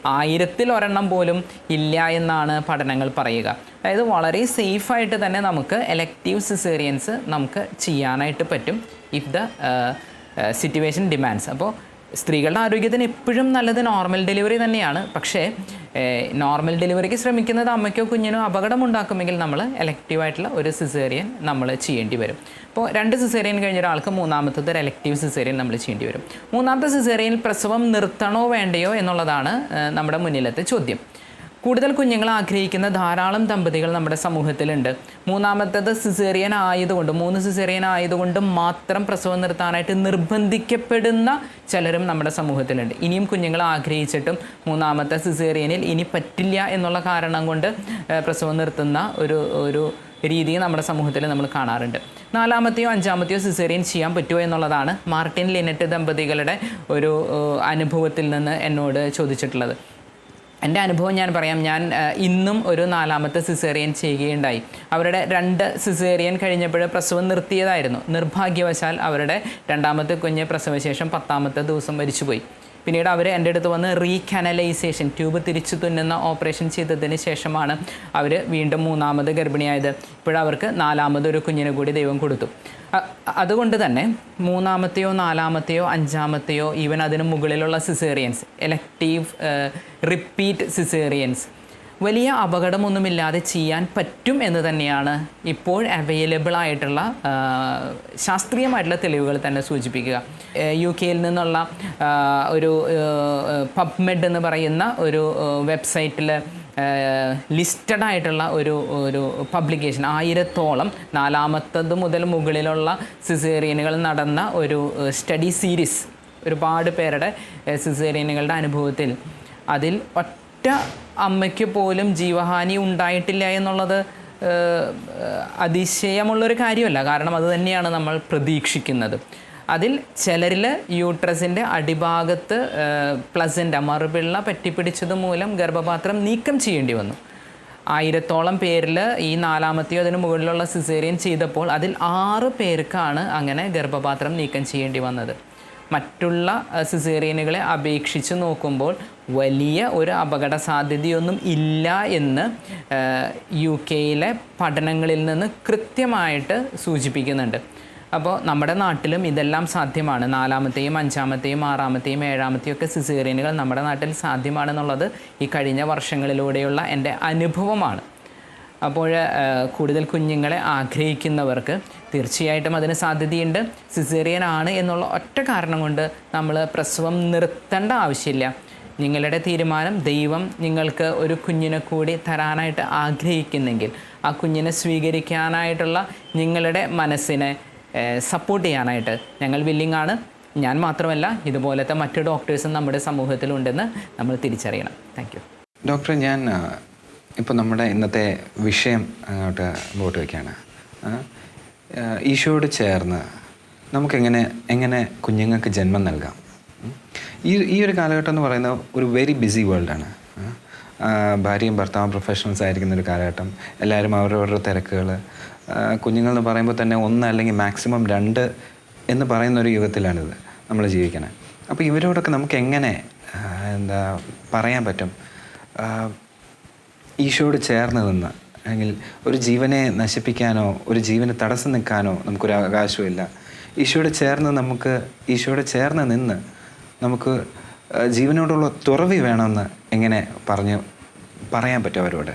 1000-ൽ ഒരെണ്ണം പോലും ഇല്ല എന്നാണ് പഠനങ്ങൾ പറയുക. അതായത് വളരെ സേഫായിട്ട് തന്നെ നമുക്ക് എലക്റ്റീവ് സിസേറിയൻസ് നമുക്ക് ചെയ്യാനായിട്ട് പറ്റും ഇഫ് ദ സിറ്റുവേഷൻ ഡിമാൻഡ്സ്. അപ്പോൾ സ്ത്രീകളുടെ ആരോഗ്യത്തിന് എപ്പോഴും നല്ലത് നോർമൽ ഡെലിവറി തന്നെയാണ്. പക്ഷേ നോർമൽ ഡെലിവറിക്ക് ശ്രമിക്കുന്നത് അമ്മയ്ക്കോ കുഞ്ഞിനോ അപകടമുണ്ടാക്കുമെങ്കിൽ നമ്മൾ എലക്റ്റീവായിട്ടുള്ള ഒരു സിസേറിയൻ നമ്മൾ ചെയ്യേണ്ടി വരും. ഇപ്പോൾ 2 സിസേറിയൻ കഴിഞ്ഞ ഒരാൾക്ക് മൂന്നാമത്തത് ഒരു എലക്റ്റീവ് സിസേറിയൻ നമ്മൾ ചെയ്യേണ്ടി വരും. മൂന്നാമത്തെ സിസേറിയനിൽ പ്രസവം നിർത്തണോ വേണ്ടയോ എന്നുള്ളതാണ് നമ്മുടെ മുന്നിലത്തെ ചോദ്യം. കൂടുതൽ കുഞ്ഞുങ്ങൾ ആഗ്രഹിക്കുന്ന ധാരാളം ദമ്പതികൾ നമ്മുടെ സമൂഹത്തിലുണ്ട്. മൂന്നാമത്തേത് സിസേറിയൻ ആയതുകൊണ്ട് 3 സിസേറിയൻ ആയതുകൊണ്ട് മാത്രം പ്രസവം നിർത്താനായിട്ട് നിർബന്ധിക്കപ്പെടുന്ന ചിലരും നമ്മുടെ സമൂഹത്തിലുണ്ട്. ഇനിയും കുഞ്ഞുങ്ങൾ ആഗ്രഹിച്ചിട്ടും മൂന്നാമത്തെ സിസേറിയനിൽ ഇനി പറ്റില്ല എന്നുള്ള കാരണം കൊണ്ട് പ്രസവം നിർത്തുന്ന ഒരു രീതി നമ്മുടെ സമൂഹത്തിൽ നമ്മൾ കാണാറുണ്ട്. 4ാമത്തെയോ 5ാമത്തെയോ സിസേറിയൻ ചെയ്യാൻ പറ്റുമോ എന്നുള്ളതാണ് മാർട്ടിൻ ലിനറ്റ് ദമ്പതികളുടെ ഒരു അനുഭവത്തിൽ നിന്ന് എന്നോട് ചോദിച്ചിട്ടുള്ളത്. എൻ്റെ അനുഭവം ഞാൻ പറയാം. ഞാൻ ഇന്നും ഒരു 4ാമത്തെ സിസേറിയൻ ചെയ്യുകയുണ്ടായി. അവരുടെ 2 സിസേറിയൻ കഴിഞ്ഞപ്പോൾ പ്രസവം നിർത്തിയതായിരുന്നു. നിർഭാഗ്യവശാൽ അവരുടെ 2ാമത്തെ കുഞ്ഞ് പ്രസവശേഷം 10ാമത്തെ ദിവസം മരിച്ചുപോയി. പിന്നീട് അവർ എൻ്റെ അടുത്ത് വന്ന് റീകാനലൈസേഷൻ, ട്യൂബ് തിരിച്ചു തുന്നുന്ന ഓപ്പറേഷൻ ചെയ്തതിന് ശേഷമാണ് അവർ വീണ്ടും 3ാമത് ഗർഭിണിയായത്. ഇപ്പോഴവർക്ക് 4ാമതൊരു കുഞ്ഞിനെ കൂടി ദൈവം കൊടുത്തു. അതുകൊണ്ട് തന്നെ 3ാമത്തെയോ 4ാമത്തെയോ 5ാമത്തെയോ ഈവൻ അതിന് മുകളിലുള്ള സിസേറിയൻസ്, എലക്റ്റീവ് റിപ്പീറ്റ് സിസേറിയൻസ് വലിയ അപകടമൊന്നുമില്ലാതെ ചെയ്യാൻ പറ്റും എന്ന് തന്നെയാണ് ഇപ്പോൾ അവൈലബിൾ ആയിട്ടുള്ള ശാസ്ത്രീയമായിട്ടുള്ള തെളിവുകൾ തന്നെ സൂചിപ്പിക്കുക. UK-യിൽ നിന്നുള്ള ഒരു പബ്മെഡ് എന്ന് പറയുന്ന ഒരു വെബ്സൈറ്റിൽ ലിസ്റ്റഡ് ആയിട്ടുള്ള ഒരു പബ്ലിക്കേഷൻ 1000-ഓളം 4ാമത്തത് മുതൽ മുകളിലുള്ള സിസേറിയനുകൾ നടന്ന ഒരു സ്റ്റഡി സീരീസ്, ഒരുപാട് പേരുടെ സിസേറിയനുകളുടെ അനുഭവത്തിൽ അതിൽ ഒറ്റ അമ്മയ്ക്ക് പോലും ജീവഹാനി ഉണ്ടായിട്ടില്ല എന്നുള്ളത് അതിശയമുള്ളൊരു കാര്യമല്ല. കാരണം അത് തന്നെയാണ് നമ്മൾ പ്രതീക്ഷിക്കുന്നത്. അതിൽ ചിലരിൽ യൂട്രസിൻ്റെ അടിഭാഗത്ത് പ്ലസൻ്റ മറുപിള്ള പറ്റിപ്പിടിച്ചത് മൂലം ഗർഭപാത്രം നീക്കം ചെയ്യേണ്ടി വന്നു. 1000-ഓളം പേരിൽ ഈ 4ാമത്തെയോ അതിന് മുകളിലുള്ള സിസേറിയൻ ചെയ്തപ്പോൾ അതിൽ 6 പേർക്കാണ് അങ്ങനെ ഗർഭപാത്രം നീക്കം ചെയ്യേണ്ടി വന്നത്. മറ്റുള്ള സിസേറിയനുകളെ അപേക്ഷിച്ച് നോക്കുമ്പോൾ വലിയ ഒരു അപകട സാധ്യതയൊന്നും ഇല്ല എന്ന് UK-യിലെ പഠനങ്ങളിൽ നിന്ന് കൃത്യമായിട്ട് സൂചിപ്പിക്കുന്നുണ്ട്. അപ്പോൾ നമ്മുടെ നാട്ടിലും ഇതെല്ലാം സാധ്യമാണ്. 4ാമത്തെയും 5ാമത്തെയും 6ാമത്തെയും 7ാമത്തെയും ഒക്കെ സിസേറിയനുകൾ നമ്മുടെ നാട്ടിൽ സാധ്യമാണെന്നുള്ളത് ഈ കഴിഞ്ഞ വർഷങ്ങളിലൂടെയുള്ള എൻ്റെ അനുഭവമാണ്. അപ്പോൾ കൂടുതൽ കുഞ്ഞുങ്ങളെ ആഗ്രഹിക്കുന്നവർക്ക് തീർച്ചയായിട്ടും അതിന് സാധ്യതയുണ്ട്. സിസേറിയൻ ആണ് എന്നുള്ള ഒറ്റ കാരണം കൊണ്ട് നമ്മൾ പ്രസവം നിർത്തേണ്ട ആവശ്യമില്ല. നിങ്ങളുടെ തീരുമാനം, ദൈവം നിങ്ങൾക്ക് ഒരു കുഞ്ഞിനെ കൂടി തരാനായിട്ട് ആഗ്രഹിക്കുന്നെങ്കിൽ ആ കുഞ്ഞിനെ സ്വീകരിക്കാനായിട്ടുള്ള നിങ്ങളുടെ മനസ്സിനെ സപ്പോർട്ട് ചെയ്യാനായിട്ട് ഞങ്ങൾ വില്ലിംഗ് ആണ്. ഞാൻ മാത്രമല്ല, ഇതുപോലത്തെ മറ്റു ഡോക്ടേഴ്സും നമ്മുടെ സമൂഹത്തിലുണ്ടെന്ന് നമ്മൾ തിരിച്ചറിയണം. Thank you. ഡോക്ടർ, ഞാൻ ഇപ്പോൾ നമ്മുടെ ഇന്നത്തെ വിഷയം അങ്ങോട്ട് മുമ്പോട്ട് വയ്ക്കുകയാണ്. ഈശോയോട് ചേർന്ന് നമുക്കെങ്ങനെ കുഞ്ഞുങ്ങൾക്ക് ജന്മം നൽകാം? ഈ ഒരു കാലഘട്ടം എന്ന് പറയുന്നത് ഒരു വെരി ബിസി വേൾഡാണ്. ഭാര്യയും ഭർത്താവും പ്രൊഫഷണൽസ് ആയിരിക്കുന്ന ഒരു കാലഘട്ടം. എല്ലാവരും അവരവരുടെ തിരക്കുകൾ. കുഞ്ഞുങ്ങളെന്ന് പറയുമ്പോൾ തന്നെ 1 അല്ലെങ്കിൽ മാക്സിമം 2 എന്ന് പറയുന്നൊരു യുഗത്തിലാണിത് നമ്മൾ ജീവിക്കണേ. അപ്പോൾ ഇവരോടൊക്കെ നമുക്ക് എങ്ങനെ പറയാൻ പറ്റും? ഈശോയോട് ചേർന്ന് നിന്ന്, അല്ലെങ്കിൽ ഒരു ജീവനെ നശിപ്പിക്കാനോ ഒരു ജീവന് തടസ്സം നിൽക്കാനോ നമുക്കൊരു അവകാശമില്ല. ഈശോയോട് ചേർന്ന് നിന്ന് നമുക്ക് ജീവനോടുള്ള തുറവി വേണമെന്ന് എങ്ങനെ പറയാൻ പറ്റും അവരോട്?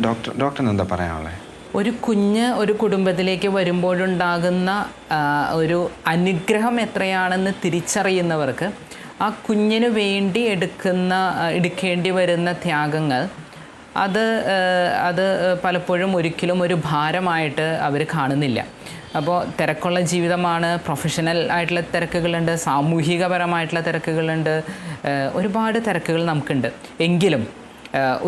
ഡോക്ടറിന് എന്താ പറയാനുള്ളത്? ഒരു കുഞ്ഞ് ഒരു കുടുംബത്തിലേക്ക് വരുമ്പോഴുണ്ടാകുന്ന ഒരു അനുഗ്രഹം എത്രയാണെന്ന് തിരിച്ചറിയുന്നവർക്ക് ആ കുഞ്ഞിന് വേണ്ടി എടുക്കേണ്ടി വരുന്ന ത്യാഗങ്ങൾ അത് പലപ്പോഴും ഒരിക്കലും ഒരു ഭാരമായിട്ട് അവർ കാണുന്നില്ല. അപ്പോൾ തിരക്കുള്ള ജീവിതമാണ്, പ്രൊഫഷണൽ ആയിട്ടുള്ള തിരക്കുകളുണ്ട്, സാമൂഹികപരമായിട്ടുള്ള തിരക്കുകളുണ്ട്, ഒരുപാട് തിരക്കുകൾ നമുക്കുണ്ട്. എങ്കിലും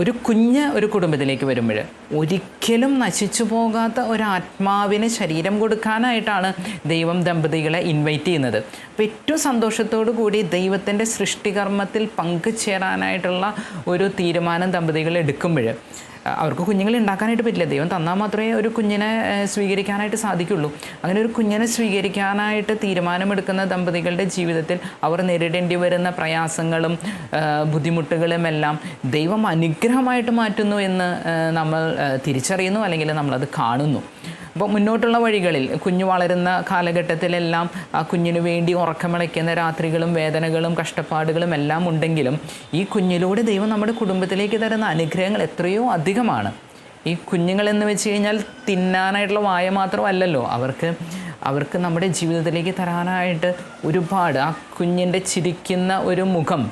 ഒരു കുഞ്ഞ് ഒരു കുടുംബത്തിലേക്ക് വരുമ്പോൾ ഒരിക്കലും നശിച്ചു പോകാത്ത ഒരു ആത്മാവിന് ശരീരം കൊടുക്കാനായിട്ടാണ് ദൈവം ദമ്പതികളെ ഇൻവൈറ്റ് ചെയ്യുന്നത്. അപ്പോൾ ഏറ്റവും സന്തോഷത്തോടു കൂടി ദൈവത്തിൻ്റെ സൃഷ്ടികർമ്മത്തിൽ പങ്കുചേരാനായിട്ടുള്ള ഒരു തീരുമാനം ദമ്പതികൾ എടുക്കുമ്പോൾ അവർക്ക് കുഞ്ഞുങ്ങളെ ഉണ്ടാക്കാനായിട്ട് പറ്റില്ല. ദൈവം തന്നാൽ മാത്രമേ ഒരു കുഞ്ഞിനെ സ്വീകരിക്കാനായിട്ട് സാധിക്കുള്ളൂ. അങ്ങനെ ഒരു കുഞ്ഞിനെ സ്വീകരിക്കാനായിട്ട് തീരുമാനമെടുക്കുന്ന ദമ്പതികളുടെ ജീവിതത്തിൽ അവർ നേരിടേണ്ടി വരുന്ന പ്രയാസങ്ങളും ബുദ്ധിമുട്ടുകളും എല്ലാം ദൈവം അനുഗ്രഹമായിട്ട് മാറ്റുന്നു എന്ന് നമ്മൾ തിരിച്ചറിയുന്നു, അല്ലെങ്കിൽ നമ്മളത് കാണുന്നു. അപ്പോൾ മുന്നോട്ടുള്ള വഴികളിൽ കുഞ്ഞ് വളരുന്ന കാലഘട്ടത്തിലെല്ലാം ആ കുഞ്ഞിന് വേണ്ടി ഉറക്കമിളയ്ക്കുന്ന രാത്രികളും വേദനകളും കഷ്ടപ്പാടുകളും എല്ലാം ഉണ്ടെങ്കിലും ഈ കുഞ്ഞിലൂടെ ദൈവം നമ്മുടെ കുടുംബത്തിലേക്ക് തരുന്ന അനുഗ്രഹങ്ങൾ എത്രയോ അധികമാണ്. ഈ കുഞ്ഞുങ്ങളെന്ന് വെച്ച് കഴിഞ്ഞാൽ തിന്നാനായിട്ടുള്ള വായ മാത്രമല്ലല്ലോ, അവർക്ക് നമ്മുടെ ജീവിതത്തിലേക്ക് തരാനായിട്ട് ഒരുപാട്. ആ കുഞ്ഞിൻ്റെ ചിരിക്കുന്ന ഒരു മുഖം,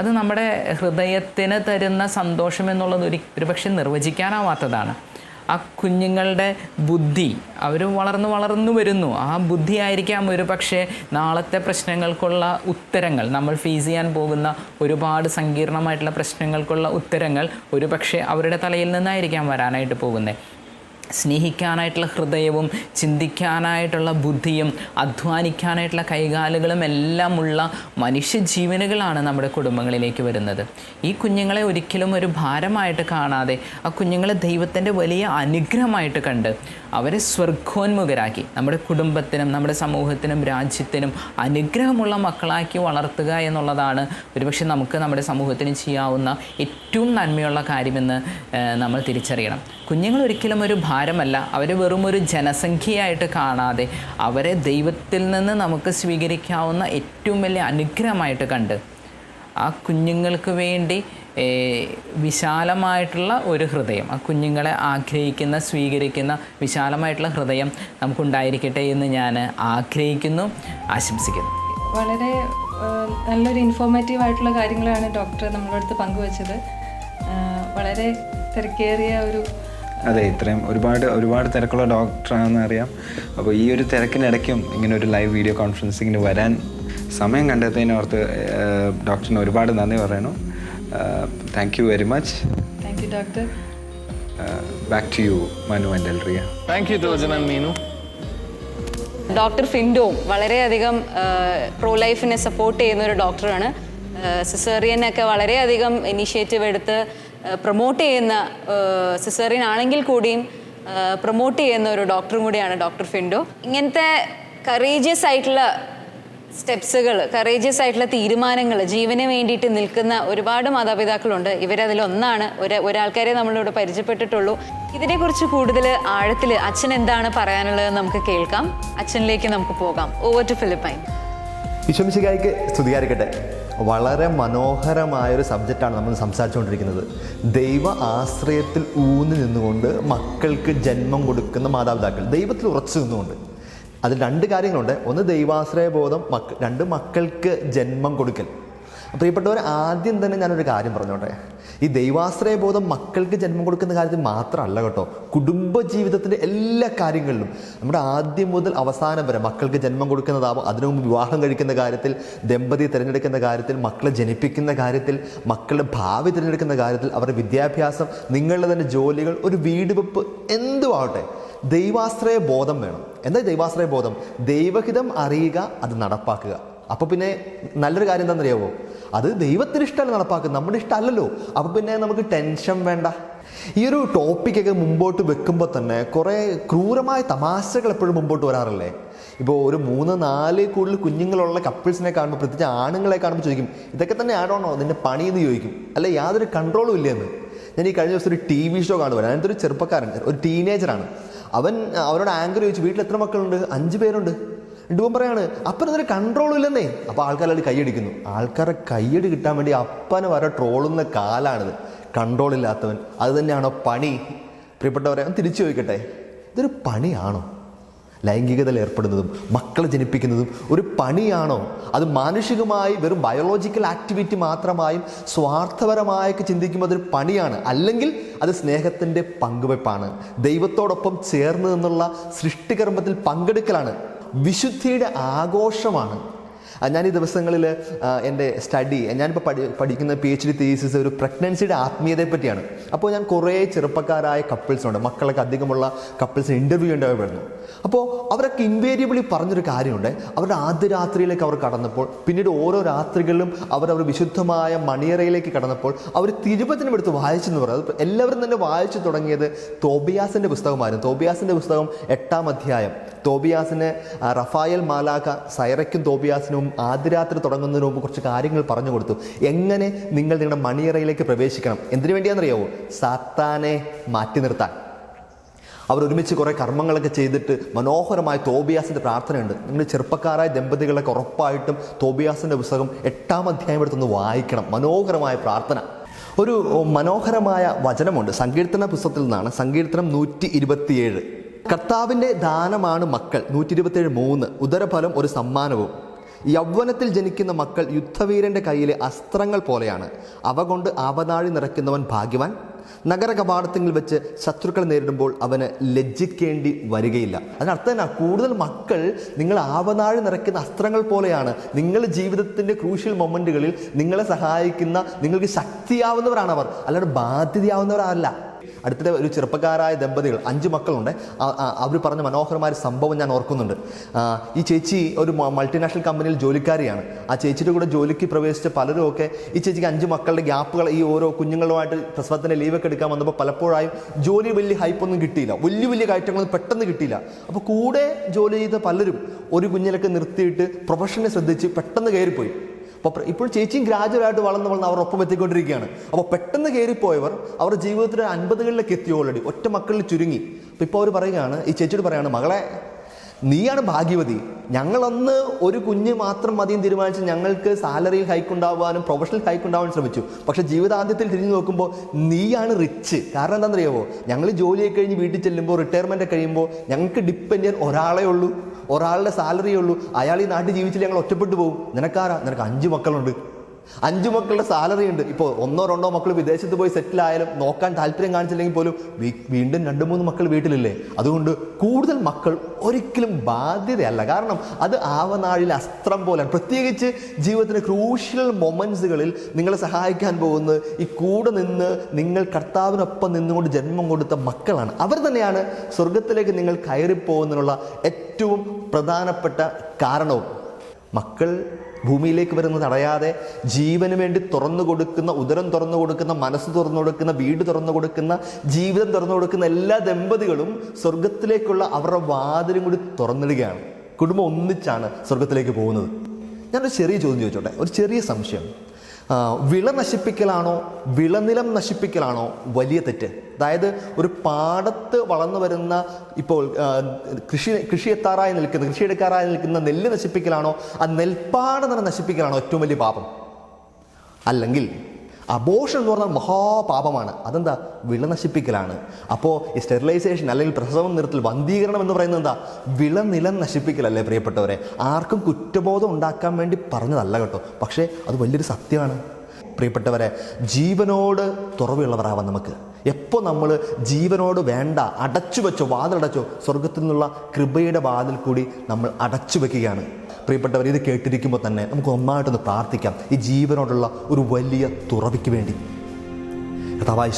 അത് നമ്മുടെ ഹൃദയത്തിന് തരുന്ന സന്തോഷം എന്നുള്ളത് ഒരുപക്ഷെ നിർവചിക്കാനാവാത്തതാണ്. ആ കുഞ്ഞുങ്ങളുടെ ബുദ്ധി, അവർ വളർന്നു വരുന്നു. ആ ബുദ്ധിയായിരിക്കാം ഒരു പക്ഷേ നാളത്തെ പ്രശ്നങ്ങൾക്കുള്ള ഉത്തരങ്ങൾ, നമ്മൾ ഫേസ് ചെയ്യാൻ പോകുന്ന ഒരുപാട് സങ്കീർണമായിട്ടുള്ള പ്രശ്നങ്ങൾക്കുള്ള ഉത്തരങ്ങൾ ഒരു പക്ഷേ അവരുടെ തലയിൽ നിന്നായിരിക്കാം വരാനായിട്ട് പോകുന്നത്. സ്നേഹിക്കാനായിട്ടുള്ള ഹൃദയവും ചിന്തിക്കാനായിട്ടുള്ള ബുദ്ധിയും അധ്വാനിക്കാനായിട്ടുള്ള കൈകാലുകളും എല്ലാമുള്ള മനുഷ്യജീവനുകളാണ് നമ്മുടെ കുടുംബങ്ങളിലേക്ക് വരുന്നത്. ഈ കുഞ്ഞുങ്ങളെ ഒരിക്കലും ഒരു ഭാരമായിട്ട് കാണാതെ ആ കുഞ്ഞുങ്ങളെ ദൈവത്തിൻ്റെ വലിയ അനുഗ്രഹമായിട്ട് കണ്ട് അവരെ സ്വർഗോന്മുഖരാക്കി നമ്മുടെ കുടുംബത്തിനും നമ്മുടെ സമൂഹത്തിനും രാജ്യത്തിനും അനുഗ്രഹമുള്ള മക്കളാക്കി വളർത്തുക എന്നുള്ളതാണ് ഒരുപക്ഷെ നമുക്ക് നമ്മുടെ സമൂഹത്തിന് ചെയ്യാവുന്ന ഏറ്റവും നന്മയുള്ള കാര്യമെന്ന് നമ്മൾ തിരിച്ചറിയണം. കുഞ്ഞുങ്ങൾ ഒരിക്കലും ഒരു ഭാരമല്ല, അവരെ വെറും ഒരു ജനസംഖ്യയായിട്ട് കാണാതെ അവരെ ദൈവത്തിൽ നിന്ന് നമുക്ക് സ്വീകരിക്കാവുന്ന ഏറ്റവും വലിയ അനുഗ്രഹമായിട്ട് കണ്ട് ആ കുഞ്ഞുങ്ങൾക്ക് വേണ്ടി വിശാലമായിട്ടുള്ള ഒരു ഹൃദയം, ആ കുഞ്ഞുങ്ങളെ ആഗ്രഹിക്കുന്ന സ്വീകരിക്കുന്ന വിശാലമായിട്ടുള്ള ഹൃദയം നമുക്കുണ്ടായിരിക്കട്ടെ എന്ന് ഞാൻ ആഗ്രഹിക്കുന്നു, ആശംസിക്കുന്നു. വളരെ നല്ലൊരു ഇൻഫോർമേറ്റീവായിട്ടുള്ള കാര്യങ്ങളാണ് ഡോക്ടർ നമ്മളോട് അടുത്ത് പങ്കുവച്ചത്. വളരെ തിരക്കേറിയ ഒരു അതെ, ഇത്രയും ഒരുപാട് തിരക്കുള്ള ഡോക്ടറാണെന്ന് അറിയാം. അപ്പോൾ ഈ ഒരു തിരക്കിനിടയ്ക്കും ഇങ്ങനെ ഒരു ലൈവ് വീഡിയോ കോൺഫറൻസിങ്ങിന് വരാൻ സമയം കണ്ടെത്തിയതിനോർത്ത് ഡോക്ടറിന് ഒരുപാട് നന്ദി പറയണം. Thank you very much. Thank you doctor. Back to you Manu and Elriya. Thank you Tojan and Meenu. Doctor ഫിൻഡോ വളരെയധികം പ്രോ ലൈഫിനെ സപ്പോർട്ട് ചെയ്യുന്ന ഒരു ഡോക്ടറാണ്. സിസേറിയനൊക്കെ വളരെയധികം ഇനീഷ്യേറ്റീവ് എടുത്ത് പ്രൊമോട്ട് ചെയ്യുന്ന, സിസേറിയൻ ആണെങ്കിൽ കൂടിയും പ്രൊമോട്ട് ചെയ്യുന്ന ഒരു ഡോക്ടറും കൂടിയാണ് ഡോക്ടർ ഫിൻഡോ. ഇങ്ങനത്തെ കറേജിയസ് ആയിട്ടുള്ള സ്റ്റെപ്സുകൾ, കറേജിയസ് ആയിട്ടുള്ള തീരുമാനങ്ങൾ, ജീവന് വേണ്ടിയിട്ട് നിൽക്കുന്ന ഒരുപാട് മാതാപിതാക്കളുണ്ട്. ഇവരതിലൊന്നാണ്. ഒരാൾക്കാരെ നമ്മളിവിടെ പരിചയപ്പെട്ടിട്ടുള്ളൂ. ഇതിനെക്കുറിച്ച് കൂടുതൽ ആഴത്തിൽ അച്ഛൻ എന്താണ് പറയാനുള്ളത് നമുക്ക് കേൾക്കാം. അച്ഛനിലേക്ക് നമുക്ക് പോകാം. Over to Philippine. ഈശോമിശിഹായ്ക്ക് സ്തുതിയായിരിക്കട്ടെ. വളരെ മനോഹരമായൊരു സബ്ജക്റ്റാണ് നമ്മൾ സംസാരിച്ചുകൊണ്ടിരിക്കുന്നത്. ദൈവ ആശ്രയത്തിൽ ഊന്നി നിന്നുകൊണ്ട് മക്കൾക്ക് ജന്മം കൊടുക്കുന്ന മാതാപിതാക്കൾ, ദൈവത്തിൽ ഉറച്ചു നിന്നുകൊണ്ട്. അതിൽ രണ്ട് കാര്യങ്ങളുണ്ട്. ഒന്ന് ദൈവാശ്രയബോധം, രണ്ട് മക്കൾക്ക് ജന്മം കൊടുക്കൽ. പ്രിയപ്പെട്ടവർ, ആദ്യം തന്നെ ഞാനൊരു കാര്യം പറഞ്ഞോട്ടെ. ഈ ദൈവാശ്രയബോധം മക്കൾക്ക് ജന്മം കൊടുക്കുന്ന കാര്യത്തിൽ മാത്രമല്ല കേട്ടോ, കുടുംബജീവിതത്തിൻ്റെ എല്ലാ കാര്യങ്ങളിലും നമ്മുടെ ആദ്യം മുതൽ അവസാനം വരെ മക്കൾക്ക് ജന്മം കൊടുക്കുന്നതാവും, അതിനു മുമ്പ് വിവാഹം കഴിക്കുന്ന കാര്യത്തിൽ, ദമ്പതി തിരഞ്ഞെടുക്കുന്ന കാര്യത്തിൽ, മക്കളെ ജനിപ്പിക്കുന്ന കാര്യത്തിൽ, മക്കളുടെ ഭാവി തിരഞ്ഞെടുക്കുന്ന കാര്യത്തിൽ, അവരുടെ വിദ്യാഭ്യാസം, നിങ്ങളുടെ തന്നെ ജോലികൾ, ഒരു വീട് വെപ്പ്, എന്തും ആവട്ടെ, ദൈവാശ്രയ ബോധം വേണം. എന്താ ദൈവാശ്രയ ബോധം? ദൈവഹിതം അറിയുക, അത് നടപ്പാക്കുക. അപ്പോൾ പിന്നെ നല്ലൊരു കാര്യം എന്താണെന്നറിയാവോ? അത് ദൈവത്തിന് ഇഷ്ടമല്ല നടപ്പാക്കുന്നത്, നമ്മുടെ ഇഷ്ടമല്ലല്ലോ. അപ്പോൾ പിന്നെ നമുക്ക് ടെൻഷൻ വേണ്ട. ഈ ഒരു ടോപ്പിക്കൊക്കെ മുമ്പോട്ട് വെക്കുമ്പോൾ തന്നെ കുറേ ക്രൂരമായ തമാശകൾ എപ്പോഴും മുമ്പോട്ട് വരാറില്ലേ? ഇപ്പോൾ ഒരു 3-4 കൂടുതൽ കുഞ്ഞുങ്ങളുള്ള കപ്പിൾസിനെ കാണുമ്പോൾ, പ്രത്യേകിച്ച് ആണുങ്ങളെ കാണുമ്പോൾ ചോദിക്കും, ഇതൊക്കെ തന്നെ ആണോ നിൻ്റെ പണിയെന്ന് ചോദിക്കും. അല്ല, യാതൊരു കൺട്രോളും ഇല്ലെന്ന്. ഞാൻ ഈ കഴിഞ്ഞ ദിവസം ഒരു TV ഷോ കാണുവാൻ, അതിനകത്ത് ഒരു ചെറുപ്പക്കാരൻ, ഒരു ടീനേജറാണ്. അവനോട് ആങ്കർ ചോദിച്ചു, വീട്ടിൽ എത്ര മക്കളുണ്ട്? 5 പേരുണ്ട്. ഇടുവൻ പറയാണ്, അപ്പൻ അതൊരു കൺട്രോളും ഇല്ലെന്നേ. അപ്പോൾ ആൾക്കാരെല്ലാം കൈയടിക്കുന്നു. ആൾക്കാരുടെ കൈയടി കിട്ടാൻ വേണ്ടി അപ്പനെ വരെ ട്രോളുന്ന കാലാണിത്. കൺട്രോൾ ഇല്ലാത്തവൻ, അത് തന്നെയാണോ പണി? പ്രിയപ്പെട്ടവരെ, തിരിച്ചു ചോദിക്കട്ടെ, ഇതൊരു പണിയാണോ? ലൈംഗികതയിൽ ഏർപ്പെടുന്നതും മക്കളെ ജനിപ്പിക്കുന്നതും ഒരു പണിയാണോ? അത് മാനുഷികമായി വെറും ബയോളജിക്കൽ ആക്ടിവിറ്റി മാത്രമായും സ്വാർത്ഥപരമായൊക്കെ ചിന്തിക്കുമ്പോൾ അതൊരു പണിയാണ്. അല്ലെങ്കിൽ അത് സ്നേഹത്തിൻ്റെ പങ്കുവെപ്പാണ്, ദൈവത്തോടൊപ്പം ചേർന്ന് നിന്നുള്ള സൃഷ്ടികർമ്മത്തിൽ പങ്കെടുക്കലാണ്, വിശുദ്ധിയുടെ ആഘോഷമാണ്. ഞാൻ ഈ ദിവസങ്ങളിൽ എൻ്റെ ഞാനിപ്പോൾ പഠിക്കുന്ന PhD തീസിസ് ഒരു പ്രഗ്നൻസിയുടെ ആത്മീയതയെ പറ്റിയാണ്. അപ്പോൾ ഞാൻ കുറേ ചെറുപ്പക്കാരായ കപ്പിൾസുണ്ട്, മക്കളൊക്കെ അധികമുള്ള കപ്പിൾസിന് ഇൻ്റർവ്യൂ ഉണ്ടാവുമായിരുന്നു. അപ്പോൾ അവരൊക്കെ ഇൻവേരിയബിളി പറഞ്ഞൊരു കാര്യമുണ്ട്. അവരുടെ ആദ്യ രാത്രിയിലേക്ക് അവർ കടന്നപ്പോൾ, പിന്നീട് ഓരോ രാത്രികളിലും അവർ വിശുദ്ധമായ മണിയറയിലേക്ക് കടന്നപ്പോൾ അവർ തിരുവചനം എടുത്ത് വായിച്ചെന്ന് പറയും. അത് എല്ലാവരും തന്നെ വായിച്ചു തുടങ്ങിയത് തോബിയാസിൻ്റെ പുസ്തകമായിരുന്നു. തോബിയാസിൻ്റെ പുസ്തകം 8-ാം അധ്യായം. തോബിയാസിന് റഫായേൽ മാലാഖ സൈറയ്ക്കും തോബിയാസിനും ആദ്യ രാത്രി തുടങ്ങുന്നതിന് മുമ്പ് കുറച്ച് കാര്യങ്ങൾ പറഞ്ഞു കൊടുത്തു. എങ്ങനെ നിങ്ങൾ നിങ്ങളുടെ മണിയറയിലേക്ക് പ്രവേശിക്കണം, എന്തിനു വേണ്ടിയാണെന്നറിയാവോ? സാത്താനെ മാറ്റി നിർത്താൻ. അവരൊരുമിച്ച് കുറേ കർമ്മങ്ങളൊക്കെ ചെയ്തിട്ട് മനോഹരമായ തോബിയാസിൻ്റെ പ്രാർത്ഥനയുണ്ട്. നിങ്ങൾ ചെറുപ്പക്കാരായ ദമ്പതികളൊക്കെ ഉറപ്പായിട്ടും തോബിയാസിൻ്റെ പുസ്തകം 8-ാം അധ്യായം എടുത്തൊന്ന് വായിക്കണം. മനോഹരമായ പ്രാർത്ഥന. ഒരു മനോഹരമായ വചനമുണ്ട് സങ്കീർത്തന പുസ്തകത്തിൽ നിന്നാണ്. സങ്കീർത്തനം 127. കർത്താവിൻ്റെ ദാനമാണ് മക്കൾ. 127:3. ഉദരഫലം ഒരു സമ്മാനവും. യൗവനത്തിൽ ജനിക്കുന്ന മക്കൾ യുദ്ധവീരൻ്റെ കയ്യിലെ അസ്ത്രങ്ങൾ പോലെയാണ്. അവ കൊണ്ട് ആവനാഴി നിറയ്ക്കുന്നവൻ ഭാഗ്യവാൻ. നഗര കവാടത്തിൽ വെച്ച് ശത്രുക്കൾ നേരിടുമ്പോൾ അവന് ലജ്ജിക്കേണ്ടി വരികയില്ല. അതിനർത്ഥം തന്നെ കൂടുതൽ മക്കൾ നിങ്ങൾ ആവനാഴി നിറയ്ക്കുന്ന അസ്ത്രങ്ങൾ പോലെയാണ്. നിങ്ങൾ ജീവിതത്തിൻ്റെ ക്രൂഷ്യൽ മൊമെൻറ്റുകളിൽ നിങ്ങളെ സഹായിക്കുന്ന, നിങ്ങൾക്ക് ശക്തിയാവുന്നവരാണ് അവർ, അല്ലാതെ ബാധ്യതയാവുന്നവരല്ല. അടുത്തിടെ ഒരു ചെറുപ്പക്കാരായ ദമ്പതികൾ 5 മക്കളുണ്ട്. അവർ പറഞ്ഞ മനോഹരമായ സംഭവം ഞാൻ ഓർക്കുന്നുണ്ട്. ഈ ചേച്ചി ഒരു മൾട്ടിനാഷണൽ കമ്പനിയിൽ ജോലിക്കാരിയാണ്. ആ ചേച്ചിയുടെ കൂടെ ജോലിക്ക് പ്രവേശിച്ച പലരും ഒക്കെ ഈ ചേച്ചിക്ക് 5 മക്കളുടെ ഗ്യാപ്പുകൾ, ഈ ഓരോ കുഞ്ഞുങ്ങളുമായിട്ട് പ്രസവത്തിൻ്റെ ലീവൊക്കെ എടുക്കാൻ വന്നപ്പോൾ പലപ്പോഴായും ജോലി വലിയ ഹൈപ്പൊന്നും കിട്ടിയില്ല, വലിയ കയറ്റങ്ങളൊന്നും പെട്ടെന്ന് കിട്ടിയില്ല. അപ്പോൾ കൂടെ ജോലി ചെയ്ത പലരും ഒരു കുഞ്ഞിലൊക്കെ നിർത്തിയിട്ട് പ്രൊഫഷനെ ശ്രദ്ധിച്ച് പെട്ടെന്ന് കയറിപ്പോയി. അപ്പോൾ ഇപ്പോൾ ചേച്ചിയും ഗ്രാജുവലായിട്ട് വളർന്ന് അവർ ഒപ്പം എത്തിക്കൊണ്ടിരിക്കുകയാണ്. അപ്പോൾ പെട്ടെന്ന് കയറിപ്പോയവർ അവരുടെ ജീവിതത്തിൽ 50കളിലേക്ക് എത്തി. ഓൾറെഡി ഒറ്റ മക്കളിൽ ചുരുങ്ങി. അപ്പോൾ ഇപ്പോൾ അവർ പറയുകയാണ്, ഈ ചേച്ചിയോട് പറയുകയാണ്, മകളെ നീയാണ് ഭാഗ്യവതി. ഞങ്ങളന്ന് ഒരു കുഞ്ഞ് മാത്രം മതിയും തീരുമാനിച്ച് ഞങ്ങൾക്ക് സാലറിയിൽ ഹൈക്കുണ്ടാവാനും പ്രൊഫഷണൽ ഹൈക്കുണ്ടാവാനും ശ്രമിച്ചു. പക്ഷേ ജീവിതാന്ത്യത്തിൽ തിരിഞ്ഞു നോക്കുമ്പോൾ നീയാണ് റിച്ച്. കാരണം എന്താണെന്നറിയാമോ, ഞങ്ങൾ ജോലിയൊക്കെ കഴിഞ്ഞ് വീട്ടിൽ ചെല്ലുമ്പോൾ, റിട്ടയർമെൻറ്റ് കഴിയുമ്പോൾ ഞങ്ങൾക്ക് ഡിപ്പെൻഡ് ചെയ്യാൻ ഒരാളേ ഉള്ളൂ, ഒരാളുടെ സാലറിയേ ഉള്ളൂ. അയാൾ ഈ നാട്ടിൽ ജീവിച്ചില്ല, ഞങ്ങൾ ഒറ്റപ്പെട്ടു പോകും. നിനക്ക് 5 മക്കളുണ്ട്, 5 മക്കളുടെ സാലറി ഉണ്ട്. ഇപ്പോൾ 1-2 മക്കൾ വിദേശത്ത് പോയി സെറ്റിലായാലും നോക്കാൻ താല്പര്യം കാണിച്ചില്ലെങ്കിൽ പോലും വീണ്ടും 2-3 മക്കൾ വീട്ടിലില്ലേ. അതുകൊണ്ട് കൂടുതൽ മക്കൾ ഒരിക്കലും ബാധ്യതയല്ല. കാരണം അത് ആവനാഴിലെ അസ്ത്രം പോലെയാണ്. പ്രത്യേകിച്ച് ജീവിതത്തിൻ്റെ ക്രൂഷ്യൽ മൊമെൻറ്റ്സുകളിൽ നിങ്ങളെ സഹായിക്കാൻ പോകുന്നത് ഈ കൂടെ നിന്ന് നിങ്ങൾ കർത്താവിനൊപ്പം നിന്നുകൊണ്ട് ജന്മം കൊടുത്ത മക്കളാണ്. അവർ തന്നെയാണ് സ്വർഗത്തിലേക്ക് നിങ്ങൾ കയറിപ്പോകുന്നതിനുള്ള ഏറ്റവും പ്രധാനപ്പെട്ട കാരണവും. മക്കൾ ഭൂമിയിലേക്ക് വരുന്നത് തടയാതെ ജീവന് വേണ്ടി തുറന്നു കൊടുക്കുന്ന, ഉദരം തുറന്നു കൊടുക്കുന്ന, മനസ്സ് തുറന്നു കൊടുക്കുന്ന, വീട് തുറന്നു കൊടുക്കുന്ന, ജീവിതം തുറന്നു കൊടുക്കുന്ന എല്ലാ ദമ്പതികളും സ്വർഗത്തിലേക്കുള്ള അവരുടെ വാതിലും കൂടി തുറന്നിടുകയാണ്. കുടുംബം ഒന്നിച്ചാണ് സ്വർഗത്തിലേക്ക് പോകുന്നത്. ഞാനൊരു ചെറിയ ചോദ്യം ചോദിച്ചോട്ടെ, ഒരു ചെറിയ സംശയം. വിള നശിപ്പിക്കലാണോ വിളനിലം നശിപ്പിക്കലാണോ വലിയ തെറ്റ്? അതായത് ഒരു പാടത്ത് വളർന്നു വരുന്ന, ഇപ്പോൾ കൃഷിയെടുക്കാറായി നിൽക്കുന്ന നെല്ല് നശിപ്പിക്കലാണോ ആ നെൽപ്പാടം തന്നെ നശിപ്പിക്കലാണോ ഏറ്റവും വലിയ പാപം? അല്ലെങ്കിൽ അബോർഷൻ എന്ന് പറഞ്ഞാൽ മഹാപാപമാണ്. അതെന്താ? വിള നശിപ്പിക്കലാണ്. അപ്പോൾ ഈ സ്റ്റെറിലൈസേഷൻ അല്ലെങ്കിൽ പ്രസവം നിർത്തൽ, വന്ധീകരണം എന്ന് പറയുന്നത് എന്താ? വിളനിലം നശിപ്പിക്കലല്ലേ പ്രിയപ്പെട്ടവരെ? ആർക്കും കുറ്റബോധം ഉണ്ടാക്കാൻ വേണ്ടി പറഞ്ഞതല്ല കേട്ടോ, പക്ഷേ അത് വലിയൊരു സത്യമാണ്. പ്രിയപ്പെട്ടവരെ, ജീവനോട് തുറവുള്ളവരാവാം നമുക്ക്. എപ്പോൾ നമ്മൾ ജീവനോട് വേണ്ട, അടച്ചു വെച്ചോ, വാതിലടച്ചോ, സ്വർഗത്തിൽ നിന്നുള്ള കൃപയുടെ വാതിൽ കൂടി നമ്മൾ അടച്ചു വെക്കുകയാണ്. പ്രിയപ്പെട്ടവർ, ഇത് കേട്ടിരിക്കുമ്പോൾ തന്നെ നമുക്ക് ഒന്നായിട്ടൊന്ന് പ്രാർത്ഥിക്കാം ഈ ജീവനോടുള്ള ഒരു വലിയ തുറവിക്ക് വേണ്ടി. കർത്താവായ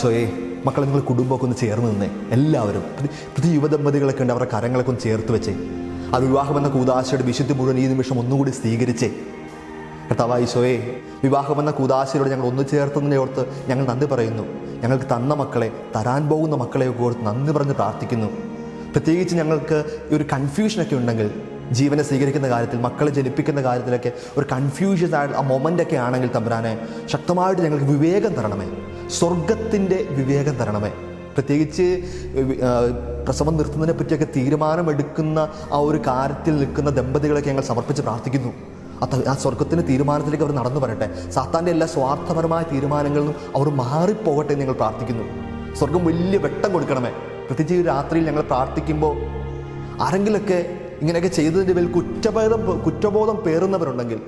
മക്കളെ, നിങ്ങൾ കുടുംബമൊക്കെ ഒന്ന് ചേർന്ന് നിന്നേ. എല്ലാവരും പ്രതി യുവദമ്പതികളൊക്കെ ഉണ്ട്, അവരുടെ കരങ്ങളൊക്കെ ഒന്ന് ചേർത്ത് വെച്ചേ. ആ വിവാഹമെന്ന കൂദാശയുടെ വിശുദ്ധി മുഴുവൻ ഈ നിമിഷം ഒന്നുകൂടി സ്വീകരിച്ചേ. കർത്താവായ വിവാഹമെന്ന കൂദാശയോട് ഞങ്ങൾ ഒന്ന് ചേർത്തതിനെ ഓർത്ത് ഞങ്ങൾ നന്ദി പറയുന്നു. ഞങ്ങൾക്ക് തന്ന മക്കളെ, തരാൻ പോകുന്ന മക്കളെയൊക്കെ ഓർത്ത് നന്ദി പറഞ്ഞ് പ്രാർത്ഥിക്കുന്നു. പ്രത്യേകിച്ച് ഞങ്ങൾക്ക് ഈ ഒരു കൺഫ്യൂഷനൊക്കെ ഉണ്ടെങ്കിൽ, ജീവനെ സ്വീകരിക്കുന്ന കാര്യത്തിൽ, മക്കളെ ജനിപ്പിക്കുന്ന കാര്യത്തിലൊക്കെ ഒരു കൺഫ്യൂഷൻ ആയിട്ട് ആ മൊമെൻ്റൊക്കെ ആണെങ്കിൽ, തമ്പുരാനെ ശക്തമായിട്ട് ഞങ്ങൾക്ക് വിവേകം തരണമേ, സ്വർഗത്തിൻ്റെ വിവേകം തരണമേ. പ്രത്യേകിച്ച് പ്രസവം നിർത്തുന്നതിനെ പറ്റിയൊക്കെ തീരുമാനമെടുക്കുന്ന ആ ഒരു കാര്യത്തിൽ നിൽക്കുന്ന ദമ്പതികളൊക്കെ ഞങ്ങൾ സമർപ്പിച്ച് പ്രാർത്ഥിക്കുന്നു. ആ സ്വർഗത്തിൻ്റെ തീരുമാനത്തിലേക്ക് അവർ നടന്നു വരട്ടെ. സാത്താൻ്റെ എല്ലാ സ്വാർത്ഥപരമായ തീരുമാനങ്ങളിൽ നിന്നും അവർ മാറിപ്പോകട്ടെ എന്ന് ഞങ്ങൾ പ്രാർത്ഥിക്കുന്നു. സ്വർഗം വലിയ വെട്ടം കൊടുക്കണമേ. പ്രത്യേകിച്ച് ഈ രാത്രിയിൽ ഞങ്ങൾ പ്രാർത്ഥിക്കുമ്പോൾ ആരെങ്കിലൊക്കെ ഇങ്ങനെയൊക്കെ ചെയ്തതിൻ്റെ മേൽ കുറ്റബോധം പേറുന്നവരുണ്ടെങ്കിൽ,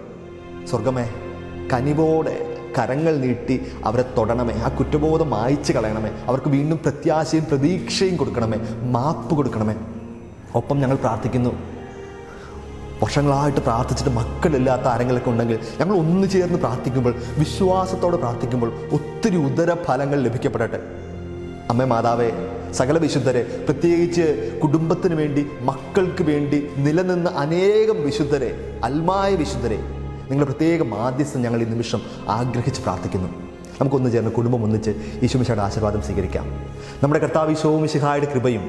സ്വർഗമേ കനിവോടെ കരങ്ങൾ നീട്ടി അവരെ തൊടണമേ. ആ കുറ്റബോധം മായ്ച്ചു കളയണമേ. അവർക്ക് വീണ്ടും പ്രത്യാശയും പ്രതീക്ഷയും കൊടുക്കണമേ, മാപ്പ് കൊടുക്കണമേ. ഒപ്പം ഞങ്ങൾ പ്രാർത്ഥിക്കുന്നു, വർഷങ്ങളായിട്ട് പ്രാർത്ഥിച്ചിട്ട് മക്കളില്ലാത്ത ആരെങ്കിലൊക്കെ ഉണ്ടെങ്കിൽ ഞങ്ങൾ ഒന്നു ചേർന്ന് പ്രാർത്ഥിക്കുമ്പോൾ, വിശ്വാസത്തോടെ പ്രാർത്ഥിക്കുമ്പോൾ ഒത്തിരി ഉദരഫലങ്ങൾ ലഭിക്കപ്പെടട്ടെ. അമ്മേ മാതാവേ, സകല വിശുദ്ധരെ, പ്രത്യേകിച്ച് കുടുംബത്തിന് വേണ്ടി, മക്കൾക്ക് വേണ്ടി നിലനിന്ന അനേകം വിശുദ്ധരെ, അൽമായ വിശുദ്ധരെ, നിങ്ങളുടെ പ്രത്യേക മാധ്യസ്ഥം ഞങ്ങൾ ഈ നിമിഷം ആഗ്രഹിച്ച് പ്രാർത്ഥിക്കുന്നു. നമുക്കൊന്ന് ചേർന്ന് കുടുംബം ഒന്നിച്ച് ഈശോമിശിഹായുടെ ആശീർവാദം സ്വീകരിക്കാം. നമ്മുടെ കർത്താവ് ഈശോമിശിഹായുടെ കൃപയും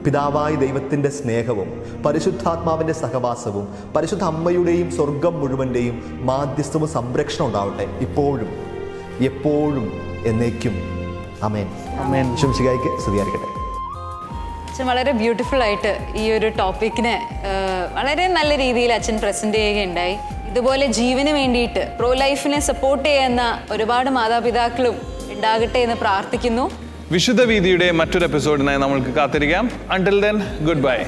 പിതാവായ ദൈവത്തിൻ്റെ സ്നേഹവും പരിശുദ്ധാത്മാവിൻ്റെ സഹവാസവും പരിശുദ്ധ അമ്മയുടെയും സ്വർഗം മുഴുവൻ്റെയും മാധ്യസ്ഥവും സംരക്ഷണം ഉണ്ടാവട്ടെ, ഇപ്പോഴും എപ്പോഴും എന്നേക്കും. ആമേൻ. ഈശോമിശിഹായ്ക്ക് സ്തുതിയായിരിക്കട്ടെ. അച്ഛൻ വളരെ ബ്യൂട്ടിഫുൾ ആയിട്ട് ഈ ഒരു ടോപ്പിക്കിനെ വളരെ നല്ല രീതിയിൽ അച്ഛൻ പ്രസൻറ്റ് ചെയ്യുകയുണ്ടായി. ഇതുപോലെ ജീവന് വേണ്ടിയിട്ട് പ്രോ ലൈഫിനെ സപ്പോർട്ട് ചെയ്യുന്ന ഒരുപാട് മാതാപിതാക്കളും ഉണ്ടാകട്ടെ എന്ന് പ്രാർത്ഥിക്കുന്നു. വിശുദ്ധ വീതിയുടെ മറ്റൊരു എപ്പിസോഡിനായി നമ്മൾക്ക് കാത്തിരിക്കാം. Until then, good bye.